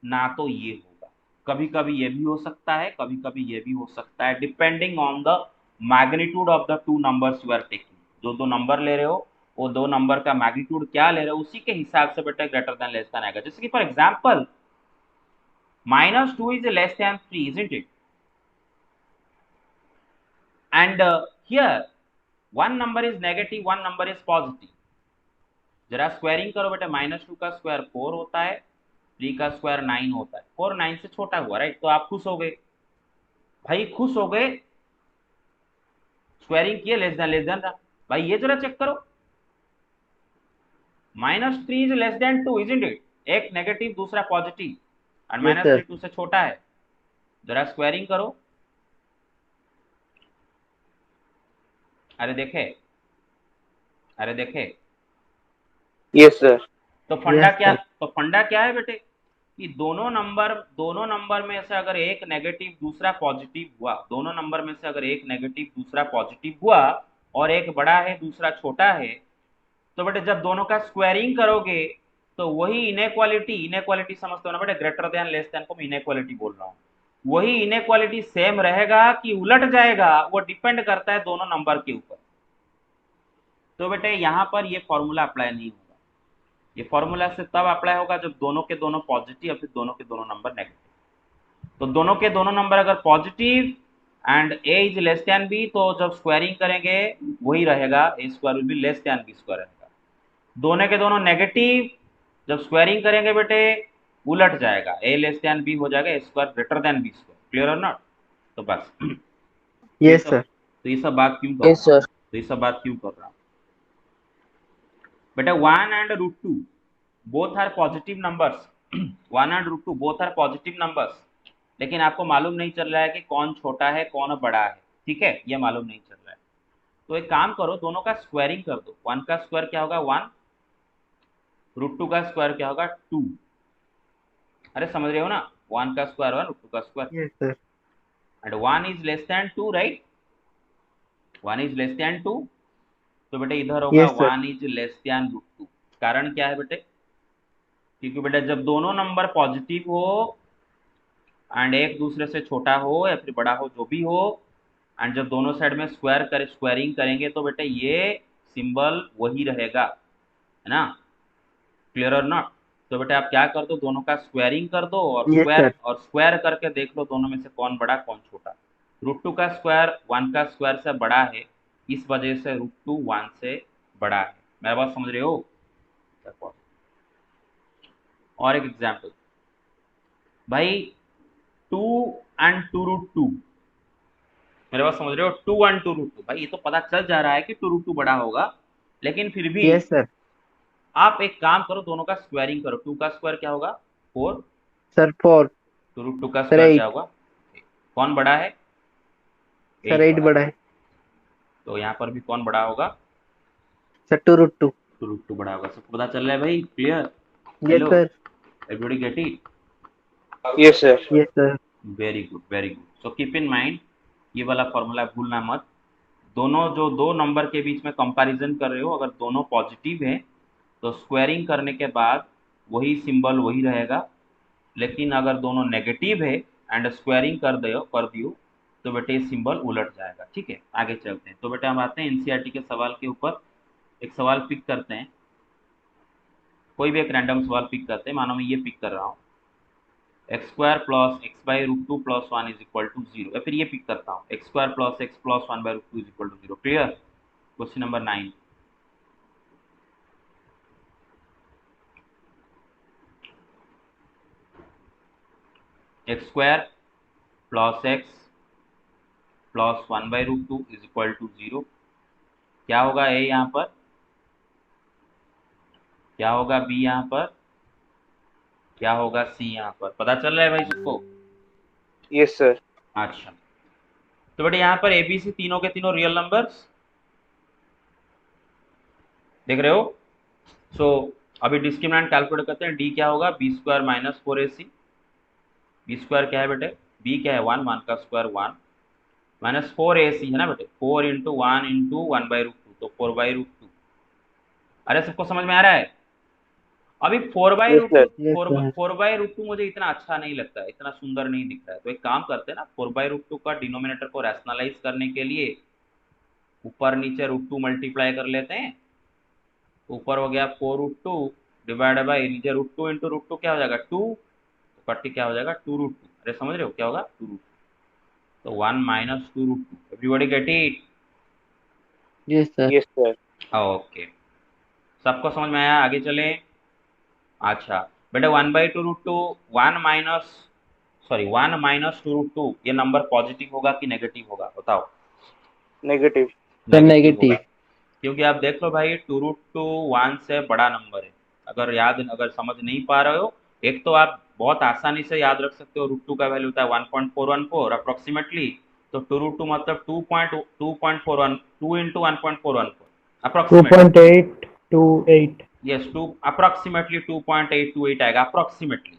ना तो ये होगा, कभी कभी ये भी हो सकता है, कभी कभी ये भी हो सकता है, depending on the magnitude of the two numbers you are taking. जो दो नंबर ले रहे हो वो दो नंबर का मैग्नीट्यूड क्या ले रहे हो उसी के हिसाब से बेटा ग्रेटर देन लेस देन आएगा। जैसे कि for example -2 is less than 3, isn't it? And here one number is negative, one number is positive. जरा स्क्वायरिंग करो बेटा, -2 का स्क्वायर 4 होता है, 3 का स्क्वायर 9 होता है, 4 9 से छोटा हुआ, राइट? तो आप खुश हो गए भाई, खुश हो गए, स्क्वायरिंग किए, लेस देन रहा। भाई ये जरा चेक करो, -3 is less then 2, isn't it? एक नेगेटिव दूसरा पॉजिटिव और Yes, sir. -3 2 से छोटा है, जरा स्क्वायरिंग करो। अरे देखे, अरे देखे। Yes sir. तो फंडा Yes, क्या, sir. तो फंडा क्या है बेटे कि दोनों नंबर में से अगर एक नेगेटिव दूसरा पॉजिटिव हुआ, दोनों नंबर में से अगर एक नेगेटिव दूसरा पॉजिटिव हुआ और एक बड़ा है दूसरा छोटा है, तो बेटे जब दोनों का स्क्वायरिंग करोगे तो वही इनइक्वालिटी समझते हो ना बेटे, ग्रेटर देन लेस देन को मैं इनइक्वालिटी बोल रहा हूँ, वही इनइक्वालिटी सेम रहेगा कि उलट जाएगा, वो डिपेंड करता है दोनों नंबर के ऊपर। तो बेटे यहाँ पर ये फॉर्मूला अप्लाई नहीं होगा, ये फॉर्मूला से तब अप्लाई होगा जब दोनों के दोनों पॉजिटिव या फिर दोनों के दोनों नंबर नेगेटिव। तो दोनों के दोनों नंबर अगर positive and a is less than b, तो जब स्क्वायरिंग करेंगे वही रहेगा, a square will be less than b square रहेगा। दोनों के दोनों नेगेटिव, जब स्क्वायरिंग करेंगे बेटे उलट जाएगा, a लेस देन b हो जाएगा, a square greater than b square. Clear और नॉट? तो बस यस सर। तो ये सब बात क्यों कर रहा हूँ? तो ये सब बात क्यों कर रहा हूँ बेटा? 1 and √2 both are positive numbers 1 and √2 both are positive numbers, लेकिन आपको मालूम नहीं चल रहा है कि कौन छोटा है कौन बड़ा है, ठीक है, ये मालूम नहीं चल रहा है। तो एक काम करो, दोनों का स्क्वायरिंग कर दो। 1 का स्क्वायर क्या होगा 1, √2 का स्क्वायर क्या होगा 2। अरे समझ रहे हो ना, 1 का स्क्वायर 1, √2 का square. Yes sir. And 1 is less then 2, right? 1 is less then 2, तो बेटे इधर होगा Yes, sir. 1 is less then √2। कारण क्या है बेटे? क्योंकि बेटा जब दोनों नंबर पॉजिटिव हो एंड एक दूसरे से छोटा हो या फिर बड़ा हो, जो भी हो, एंड जब दोनों साइड में स्क्वायरिंग करेंगे तो बेटा ये सिंबल वही रहेगा, है ना? क्लियर और नॉट? तो बेटा आप क्या कर दो, दोनों का स्क्वायरिंग कर दो और Yes, स्क्वायर sir. और स्क्वायर करके देख लो दोनों में से कौन बड़ा कौन छोटा। √2 का स्क्वायर 1 का स्क्वायर से बड़ा है, इस वजह से √2 1 से बड़ा है। मेरा बात समझ रहे हो? और एक एग्जाम्पल भाई, 2 and 2√2, मेरे बात समझ रहे हो? 2 and 2√2, भाई ये तो पता चल जा रहा है कि 2√2 बड़ा होगा, लेकिन फिर भी Yes, sir. आप एक काम करो, दोनों का स्क्वायरिंग करो। 2 का स्क्वायर क्या होगा 4, सर 4। 2√2 का सर स्क्वायर क्या 8। होगा? कौन बड़ा है? सर 8 बड़ा है। तो यहाँ पर भी कौन बड़ा होगा? सर 2√2। 2√2 बड़ा होगा। सबको पता चल रहा है भाई? Clear? Yes hello, sir. Everybody get it? Yes sir. Yes sir. Very good, very good. So keep in mind, ये वाला फॉर्मूला भूलना मत। दोनों जो दो नंबर के बीच में कंपैरिजन कर रहे हो, अगर दोनों पॉजिटिव हैं तो स्क्वायरिंग करने के बाद वही सिंबल वही रहेगा, लेकिन अगर दोनों नेगेटिव है एंड स्क्वायरिंग कर दियो तो बेटे ये सिंबल उलट जाएगा। ठीक है, आगे चलते हैं। तो बेटे हम आते हैं एनसीईआरटी के सवाल के ऊपर। एक सवाल पिक करते हैं, कोई भी एक रैंडम सवाल पिक करते हैं। मानो मैं ये पिक कर रहा हूँ, x square plus x by √2 plus 1 is equal to 0। या फिर ये पिक करता हूँ, x square plus x plus 1 by √2 is equal to 0। Clear? Question number 9, x square plus x plus 1 by √2 is equal to 0। क्या होगा ए यहाँ पर, क्या होगा बी यहाँ पर, क्या होगा सी यहाँ पर? पता चल रहा है भाई सबको? Yes sir. अच्छा, तो बेटे यहाँ पर एबीसी तीनों के तीनों रियल नंबर्स देख रहे हो। सो अभी डिस्क्रिमिनेंट कैलकुलेट करते हैं। डी क्या होगा, b square minus 4ac। B square क्या है बेटे, बी क्या है 1, 1 का स्क्वायर 1 माइनस 4ac है ना बेटे, 4 इंटू 1 इंटू 1 बाई √2, तो 4 बाई √2। अरे सबको समझ में आ रहा है? अभी 4 बाई Yes, sir. √2 4 बाई √2 मुझे इतना अच्छा नहीं लगता है, इतना सुंदर नहीं दिख रहा है। तो एक काम करते हैं ना, 4 बाई √2 का डिनोमिनेटर को रैशनलाइज करने के लिए ऊपर नीचे √2 मल्टीप्लाई कर लेते हैं। ऊपर हो गया 4√2 डिवाइड बाई नीचे √2 इंटू √2 क्या हो जाएगा 2, तो कट्टी क्या हो जाएगा 2√2। अरे समझ रहे हो क्या होगा 2√2, तो 1 minus 2√2। Everybody get it? Yes sir. Yes sir. Okay, सबको समझ में आया? आगे चले। अच्छा बेटे 1 बाई 2√2 1 माइनस 2√2, ये नंबर पॉजिटिव होगा कि नेगेटिव होगा बताओ? नेगेटिव। Sir negative. होगा, क्योंकि आप देख लो भाई 2√2 1 से बड़ा नंबर है। अगर समझ नहीं पा रहे हो, एक तो आप बहुत आसानी से याद रख सकते हो, √2 का वैल्यू होता है 1.414 अप्रोक्सीमेटली, तो 2√2 मतलब 2.412 2 इंटू 1.414 अप्रोक्सीमेटली। 2.828। यस, 2 अप्रोक्सीमेटली 2.828 आएगा अप्रोक्सीमेटली।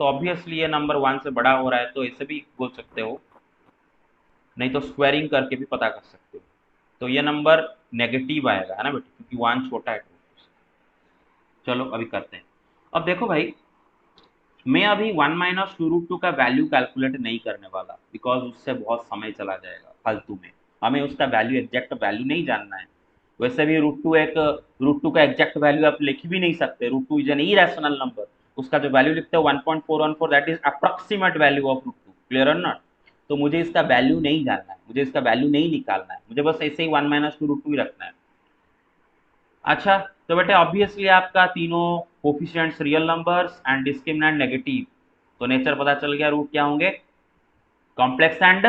तो ऑब्वियसली ये नंबर 1 से बड़ा हो रहा है, तो ऐसे भी बोल सकते हो, नहीं तो स्क्वायरिंग करके भी पता कर सकते हो। तो ये नंबर नेगेटिव आएगा, है ना बेटे, क्योंकि 1 छोटा है 2 से। चलो अभी करते हैं। अब देखो भाई, मैं अभी 1 माइनस टू रूट टू का वैल्यू कैलकुलेट नहीं करने वाला, बिकॉज उससे बहुत समय चला जाएगा फालतू में। हमें उसका वैल्यू, एग्जैक्ट वैल्यू नहीं जानना है। वैसे भी रूट टू का एग्जैक्ट वैल्यू आप लिख भी नहीं सकते। Root two is an irrational number. उसका जो वैल्यू लिखते हैं 1.414, that is approximate value of root two. Clear और नॉट? तो मुझे इसका वैल्यू नहीं जानना है, मुझे इसका वैल्यू नहीं निकालना है, मुझे बस ऐसे ही 1 माइनस टू रूट टू ही रखना है। अच्छा, तो बेटे ऑब्वियसली आपका तीनों coefficients real numbers and discriminant negative, तो नेचर पता चल गया। रूट क्या होंगे? कॉम्प्लेक्स एंड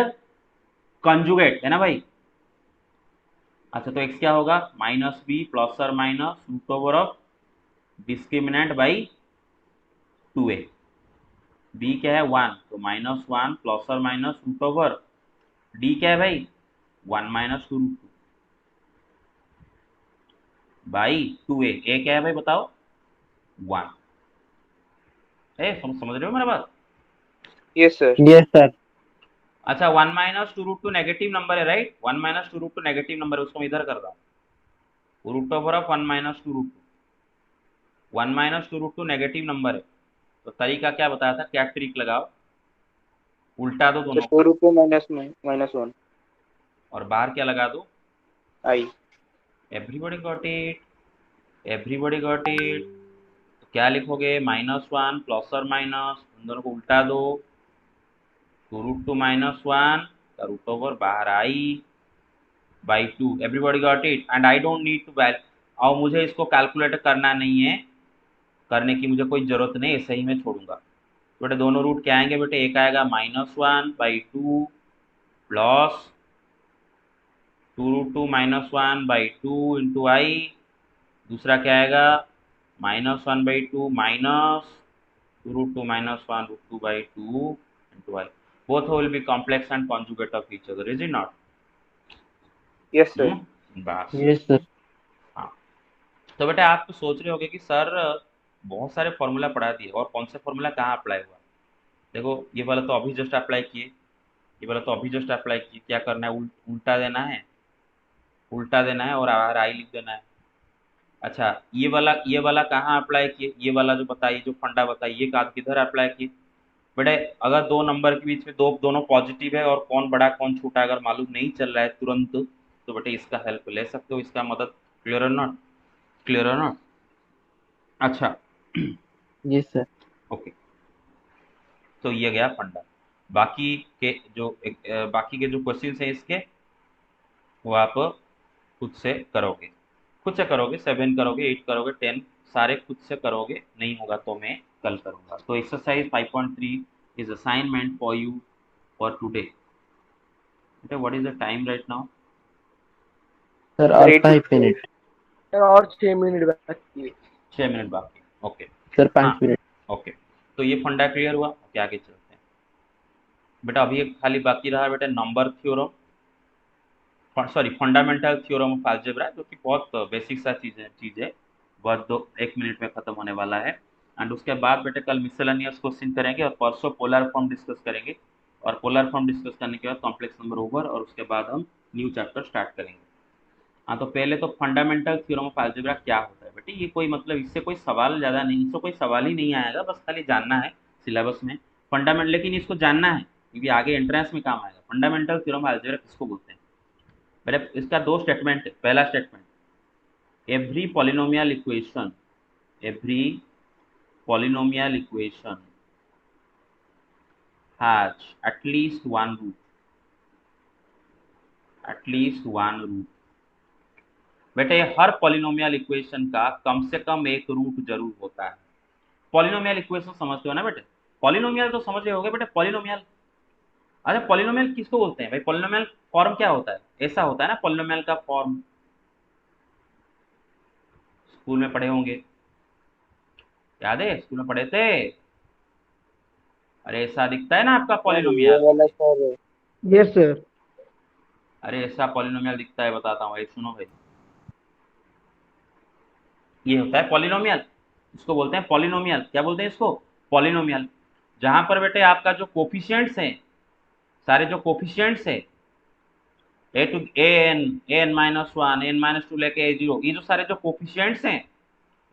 कंजुगेट, है ना भाई? अच्छा, तो x क्या होगा? माइनस बी प्लस और minus root over of discriminant by 2a। b क्या है? 1, तो माइनस 1 प्लस और माइनस रूट ओवर d क्या है भाई? 1 minus two root two by 2a। a क्या है भाई बताओ? 1। समझ रहे हो मेरा बात? Yes sir. Yes sir. अच्छा, 1 minus two root two negative number है, right? 1 minus two root two negative number है, उसको मैं इधर कर रहा हूँ। Root over of 1 minus two root two, 1 minus two root two negative number है। तो तरीका क्या बताया था? क्या ट्रिक लगाओ? उल्टा दो दोनों को, four root two minus one और बाहर क्या लगा दो? I. Everybody got it? Everybody got it? तो क्या लिखोगे? -1 प्लस और माइनस, उन दोनों को उल्टा दो, two root two minus one का रूट ओवर बाहर i by 2। Everybody got it? And I don't need to well, और मुझे इसको कैलकुलेट करना नहीं है, करने की मुझे कोई जरूरत नहीं, ऐसे ही मैं छोड़ूंगा। तो बेटे दोनों रूट क्या आएंगे बेटे? एक आएगा -1/2 plus two root two -1/2 into i, दूसरा क्या आएगा? -1/2 minus two root two -1√2/2 into i. Both will be complex and conjugate of each other, is it not? Yes sir. बस। Yes sir. हाँ, तो बेटा आप तो सोच रहे होगे कि सर बहुत सारे फॉर्मूला पढ़ा दिए और कौन से फॉर्मूला कहाँ अप्लाई हुआ। देखो, ये वाला तो अभी जस्ट अप्लाई किए, ये वाला तो अभी जस्ट अप्लाई किए। क्या करना है? उल्टा देना है, उल्टा देना है और बाहर आई लिख देना है। अच्छा, ये वाला कहाँ अप्लाई किए? ये वाला जो बताइए, जो फंडा बताइए, ये किधर अप्लाई किए बेटे? अगर दो नंबर के बीच में दोनों पॉजिटिव है और कौन बड़ा कौन छोटा अगर मालूम नहीं चल रहा है तुरंत, तो बेटे इसका हेल्प ले सकते हो, इसका मदद। क्लियर और नॉट? क्लियर और नॉट? अच्छा। Yes sir. ओके, तो ये गया फंडा। बाकी बाकी के जो क्वेश्चन हैं इसके, वो आप खुद से करोगे, खुद से करोगे। 7 करोगे, 8 करोगे, 10 सारे खुद से करोगे। नहीं होगा तो मैं कल करूंगा। तो exercise 5.3 is assignment for you for today. बेटा what is the time right now? Sir sir और 8 5 मिनट। सर और 6 मिनट बाकी है। 6 मिनट बाकी। ओके। सर हाँ, 5 मिनट। ओके। तो ये फंडा क्लियर हुआ? ओके, आगे चलते हैं। बेटा अभी एक खाली बाकी रहा बेटा number theorem, sorry fundamental theorem of algebra, जो कि बहुत बेसिक सा चीज़ है। बस 1 मिनट में ख़त्म होने वाला है। एंड उसके बाद बेटे कल मिसलेनियस क्वेश्चन करेंगे और परसों पोलर फॉर्म डिस्कस करेंगे। और पोलर फॉर्म डिस्कस करने के बाद कॉम्प्लेक्स नंबर ओवर, और उसके बाद हम न्यू चैप्टर स्टार्ट करेंगे। हाँ, तो पहले तो फंडामेंटल थ्योरम ऑफ अलजेब्रा क्या होता है बेटे? ये कोई मतलब इससे कोई सवाल ज़्यादा नहीं, इससे कोई सवाल ही नहीं आएगा, बस खाली जानना है सिलेबस में फंडामेंटल, लेकिन इसको जानना है क्योंकि आगे एंट्रेंस में काम आएगा। फंडामेंटल थ्योरम ऑफ अलजेब्रा किसको बोलते हैं? बेटे इसका दो स्टेटमेंट है। पहला statement, every polynomial equation, every polynomial equation has at least one root, at least one root। बेटे हर पॉलिनोमियल इक्वेशन का कम से कम एक रूट जरूर होता है। पॉलिनोमियल इक्वेशन समझते हो ना बेटे? पॉलिनोमियल तो समझ रहे होगे बेटे, पॉलिनोमियल। अच्छा, पॉलिनोमियल किसको बोलते हैं भाई? पॉलिनोमियल फॉर्म क्या होता है? ऐसा होता है ना पॉलिनोमियल का फॉर्म, स्कूल में पढ़े होंगे, याद है? स्कूल में पढ़े थे। अरे ऐसा दिखता है ना आपका सर ये पॉलिनोमियल? वाला सर। Yes sir. अरे ऐसा पॉलिनोमियल दिखता है, बताता हूँ, सुनो भाई। ये होता है पॉलिनोमियल, इसको बोलते हैं पॉलिनोमियल। क्या बोलते हैं इसको? पॉलिनोमियल। जहां पर बेटे आपका जो कोफिशिएंट्स हैं, सारे जो कोफिशिएंट्स है, a two a n, a n -1, n -2 लेके A0, ये जो सारे जो कोफिशिएंट्स हैं,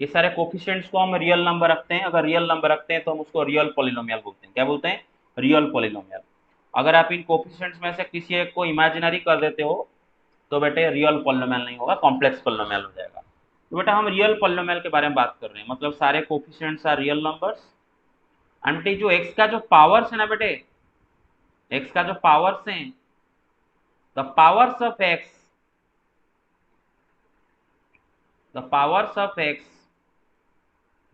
ये सारे कोफिशिएंट्स को हम रियल नंबर रखते हैं। अगर रियल नंबर रखते हैं तो हम उसको रियल पॉलिनोमियल बोलते हैं। क्या बोलते हैं? Real polynomial. अगर आप इन कोफिशिएंट्स में से किसी एक को इमेजिनरी कर देते हो तो बेटे रियल पॉलिनोमियल नहीं होगा, कॉम्प्लेक्स पॉलिनोमियल हो जाएगा। तो बेटा हम रियल पॉलिनोमियल के बारे में बात कर रहे हैं, मतलब सारे coefficients are real numbers. And बेटे जो x का जो पावर्स है ना बेटे, x का जो पावर्स हैं, the powers of x, the powers of x,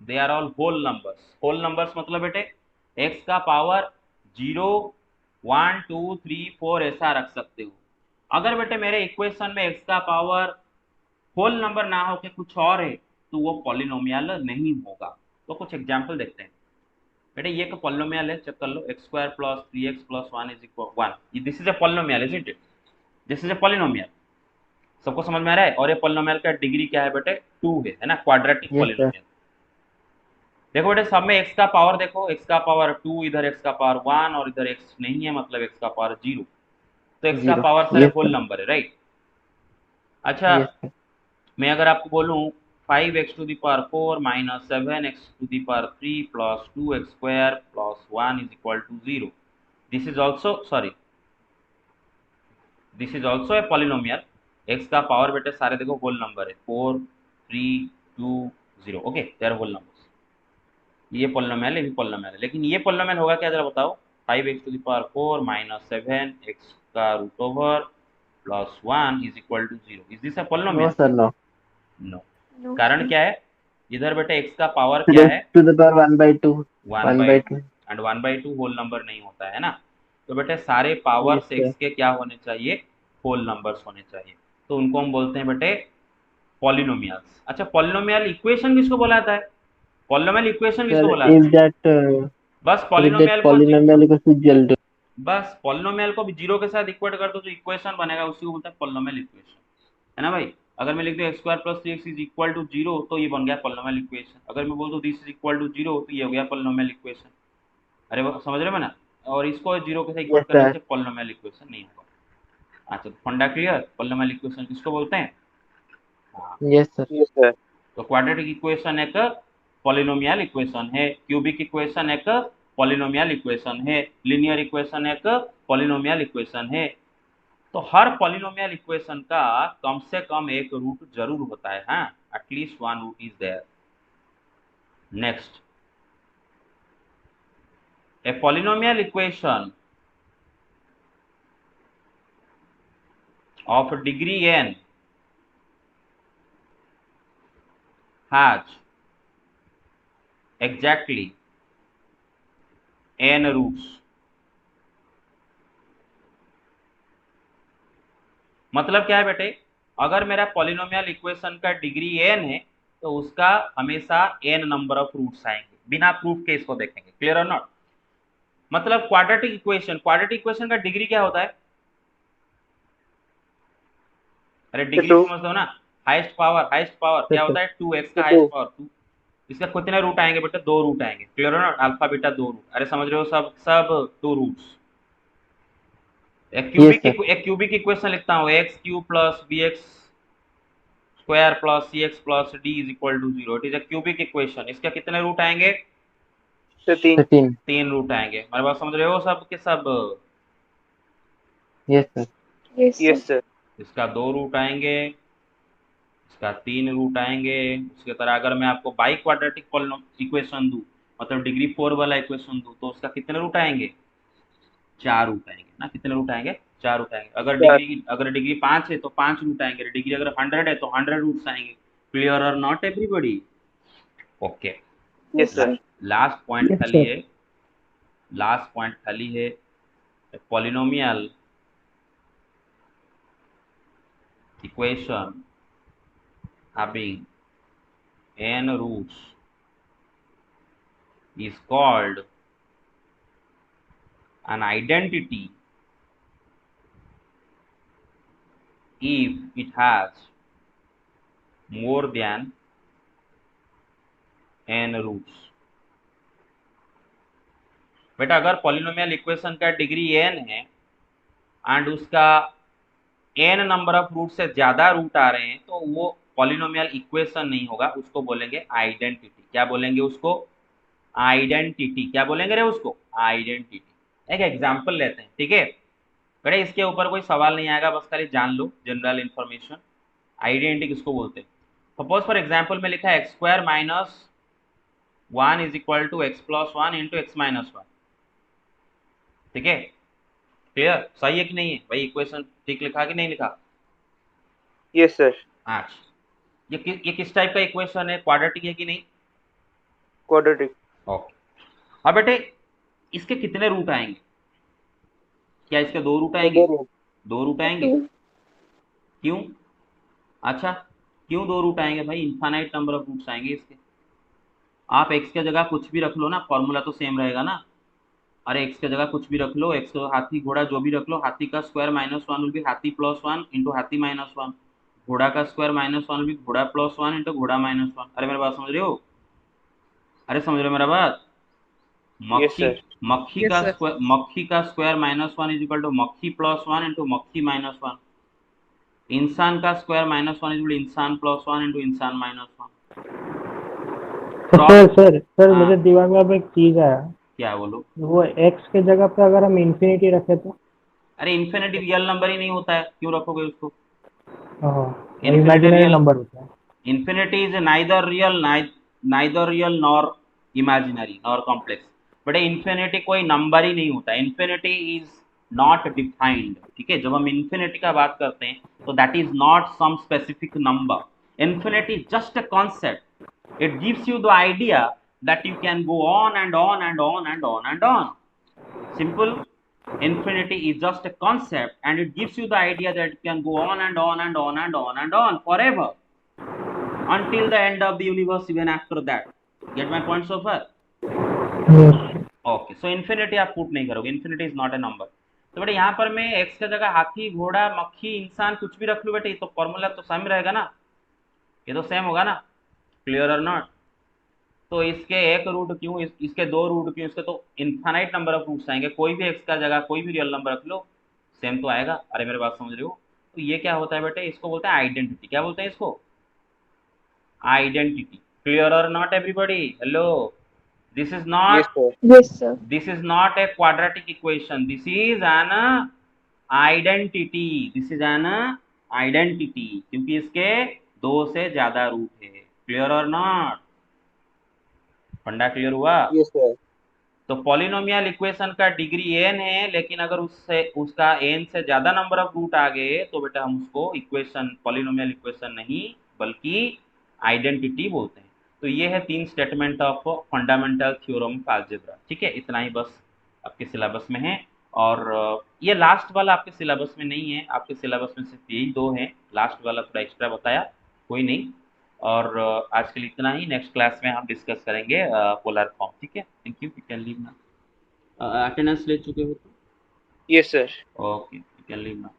they are all whole numbers. Whole numbers मतलब बेटे x का पावर 0, 1, 2, 3, 4 ऐसा रख सकते हो। अगर बेटे मेरे इक्वेशन में x का पावर होल नंबर ना हो के कुछ और है तो वो पॉलिनोमियल नहीं होगा। तो कुछ एग्जांपल देखते हैं। बेटे ये एक पॉलिनोमियल है, चेक कर लो। x square plus 3x plus 1 is equal 1। This is a polynomial, isn't it? This is a polynomial. सबको समझ में आ रहा है? और ये पॉलिनोमियल का डिग्री क्या है बेटे? 2 है ना, क्वाड्रेटिक यस सर। पॉलिनोमियल। देखो बेटे सब में x का पावर देखो, x का पावर 2, इधर x का पावर 1 और इधर x नहीं है, मतलब x का पावर 0। तो x का 0। पावर सारे यस होल सर। नंबर है, राइट? अच्छा, यस सर। मैं अगर आपको बोलूं 5x to the power 4 minus 7x to the power 3 plus 2x square plus 1 is equal to 0, this is also this is also a polynomial. x का power बेटे सारे देखो होल नंबर है, 4, 3, 2, 0। Okay, they are whole numbers. ये polynomial है, ये भी polynomial है। लेकिन ये पॉलिनोमियल होगा क्या, जरा बताओ? 5x to the power 4 minus 7x का root over plus 1 is equal to 0। Is this a no polynomial? Sir, no. No. No, कारण sir. क्या है? इधर बेटे x का पावर क्या है? To the power 1/2। 1 by 2। 1/2। And 1 by 2 whole number नहीं होता है ना। तो बेटे सारे पावर यस सर। x के क्या होने चाहिए? होल नंबर्स होने चाहिए। तो उनको हम बोलते हैं बेटे पॉलिनोमियल्स। अच्छा, पॉलिनोमियल इक्वेशन किसको बोला जाता है? पॉलिनोमियल इक्वेशन किसको सर बोला जाता इफ है? दैट बस सर इफ दैट पॉलिनोमियल को पॉलिनोमियल इक्वल्स टू 0। बस पॉलिनोमियल को भी जीरो के साथ इक्वेट कर दो तो इक्वेशन बनेगा, उसी को बोलते हैं पॉलिनोमियल इक्वेशन, है ना भाई? अगर मैं लिख दूं x square plus 3x is equal to 0 तो ये बन गया पॉलिनोमियल इक्वेशन। अगर मैं बोल दूं दिस इज इक्वल टू 0 तो ये हो गया पॉलिनोमियल इक्वेशन। अरे वो समझ रहे हो ना? और इसको 0 के साथ यस इक्वेट करने सर। से पॉलिनोमियल इक्वेशन नहीं होगा। अच्छा, तो फंडा क्लियर? पॉलिनोमियल इक्वेशन किसको बोलते हैं? हाँ। Yes sir. Yes sir. तो क्वाड्रेटिक इक्वेशन एक पॉलिनोमियल इक्वेशन है, क्यूबिक इक्वेशन एक पॉलिनोमियल इक्वेशन है, लीनियर इक्वेशन एक पॉलिनोमियल इक्वेशन है। तो हर पॉलिनोमियल इक्वेशन का कम से कम एक रूट जरूर होता है, हाँ, at least one root is there. Next, a polynomial equation of degree n has exactly n roots। मतलब क्या है बेटे? अगर मेरा पॉलिनोमियल इक्वेशन का डिग्री n है तो उसका हमेशा n नंबर ऑफ रूट्स आएंगे, बिना प्रूफ के इसको देखेंगे। क्लियर और नॉट? मतलब क्वाड्रेटिक इक्वेशन का डिग्री क्या होता है? अरे डिग्री टू। समझते हो ना? हाईएस्ट पावर क्या होता है? 2x का टू। Highest power 2। इसका कितने रूट आएंगे बेटा? 2 रूट आएंगे। क्लियर और नॉट? Alpha beta 2 root. अरे समझ रहे हो? सब सब 2 रूट्स। Yes sir. एक क्यूबिक इक्वेशन लिखता हूँ, x cube plus b x square plus c x plus d is equal to 0। It is a cubic equation. इसके कितने रूट आएंगे? 13। 13। 3 रूट आएंगे। हमारे बात समझ रहे हो सब के सब? Yes sir. Yes, sir. Yes sir. इसका 2 रूट आएंगे, इसका 3 रूट आएंगे। उसके तरह अगर मैं आपको बाई क्वाड्रेटिक इक्वेशन दूं, मतलब डिग्री 4 वाला इक्वेशन दूं, तो उसका कितने रूट आएंगे? 4 रूट आएंगे ना। कितने रूट आएंगे? 4 रूट आएंगे। अगर डिग्री 5 है तो 5 रूट आएंगे। डिग्री अगर 100 है तो 100 रूट्स आएंगे। क्लियर और not everybody? Okay, yes Yes, sir. sir. Last point yes खाली सर। है, लास्ट पॉइंट खाली है। Polynomial equation having n roots is called an identity if it has more than n roots। बेटा अगर polynomial equation का degree n है and उसका n number of root से ज्यादा रूट आ रहे हैं तो वो पॉलिनोमियल इक्वेशन नहीं होगा उसको बोलेंगे आइडेंटिटी। क्या बोलेंगे उसको? आइडेंटिटी। क्या बोलेंगे रे उसको? आइडेंटिटी। एक एग्जांपल लेते हैं, ठीक है बेटे, इसके ऊपर कोई सवाल नहीं आएगा, बस खाली जान लो जनरल इंफॉर्मेशन। आइडेंटिटी किसको बोलते हैं? सपोज फॉर एग्जांपल में लिखा है x square minus 1 is equal to x plus 1 into x minus 1। ठीक है, क्लियर? सही है कि नहीं है भाई? इक्वेशन ठीक लिखा कि नहीं लिखा? Yes sir. अच्छा, ये किस टाइप का इक्वेशन है? क्वाड्रेटिक है कि नहीं? क्वाड्रेटिक। ओके। अब बेटे इसके कितने रूट आएंगे? क्या इसके 2 रूट आएंगे? 2 रूट आएंगे। 2. क्यों? अच्छा, क्यों 2 रूट आएंगे भाई? इनफाइनाइट नंबर ऑफ रूट्स आएंगे इसके। आप x की जगह कुछ भी रख लो ना, फॉर्मूला तो सेम रहेगा ना। अरे x की जगह कुछ भी रख लो, x हाथी घोड़ा जो भी रख लो, हाथी का स्क्वायर माइनस 1 विल बी हाथी प्लस 1 इंटू हाथी माइनस 1। घोड़ा का स्क्वायर माइनस 1 विल बी घोड़ा प्लस 1 इंटू घोड़ा माइनस 1। अरे मेरी बात समझ रहे हो? अरे समझ रहे हो मेरा बात? मक्खी मक्खी का square minus 1 is equal to मक्खी प्लस 1 इंटू मक्खी माइनस 1। इंसान का square minus 1 is equal to इंसान प्लस 1 इंटू इंसान माइनस 1। सर हाँ। मेरे दिमाग में अब एक चीज आया। क्या बोलो? वो x के जगह पे अगर हम इंफिनिटी रखे तो? अरे इन्फिनिटी रियल नंबर ही नहीं होता है, क्यों रखोगे उसको? इमेजिनरी नंबर होता है। Infinity is neither real nor imaginary nor complex। But infinity कोई नंबर ही नहीं होता, इन्फिनिटी इज नॉट डिफाइंड। ठीक है, जब हम इन्फिनिटी का बात करते हैं तो that is not some specific number. Infinity just a concept, it gives you the idea that you can go on and on and on and on and on। Simple, infinity is just a concept and it gives you the idea that you can go on and on and on and on and on forever until the end of the universe, even after that। Get my point so far? Okay, so infinity आप put नहीं करोगे, infinity is not a number। तो बेटे यहाँ पर मैं x की जगह हाथी घोड़ा मक्खी इंसान कुछ भी रख लूँ बेटे, तो फॉर्मूला तो सेम रहेगा ना, ये तो सेम होगा ना, क्लियर और नॉट? तो इसके एक रूट क्यों, इसके 2 रूट क्यों? इसके तो इनफाइनाइट नंबर ऑफ रूट्स आएंगे, कोई भी x का जगह कोई भी रियल नंबर रख लो सेम तो आएगा। अरे मेरे बात समझ रहे हो? तो ये क्या होता है बेटे? इसको बोलते हैं आइडेंटिटी। क्या बोलते हैं इसको? आइडेंटिटी। क्लियर और not everybody? Hello, this is not Yes, sir. this is not a quadratic equation, this is an identity। this is an identity क्योंकि इसके 2 से ज्यादा रूट है। क्लियर और नॉट? फंडा क्लियर हुआ? Yes sir. तो पॉलिनोमियल इक्वेशन का डिग्री n है, लेकिन अगर उससे उसका n से ज्यादा नंबर ऑफ रूट आ गए तो बेटा हम उसको इक्वेशन, पॉलिनोमियल इक्वेशन नहीं बल्कि आइडेंटिटी बोलते हैं। तो ये है 3 statement of fundamental theorem of algebra. ठीक है, इतना ही बस आपके सिलेबस में है। और ये लास्ट वाला आपके सिलेबस में नहीं है, आपके सिलेबस में सिर्फ यही 2 हैं, लास्ट वाला थोड़ा एक्स्ट्रा बताया, कोई नहीं। और आज के लिए इतना ही, नेक्स्ट क्लास में हम डिस्कस करेंगे पोलर फॉर्म। ठीक है, thank you, you can leave now. Attendance ले चुके हो तो? Yes sir. Okay, you can leave now.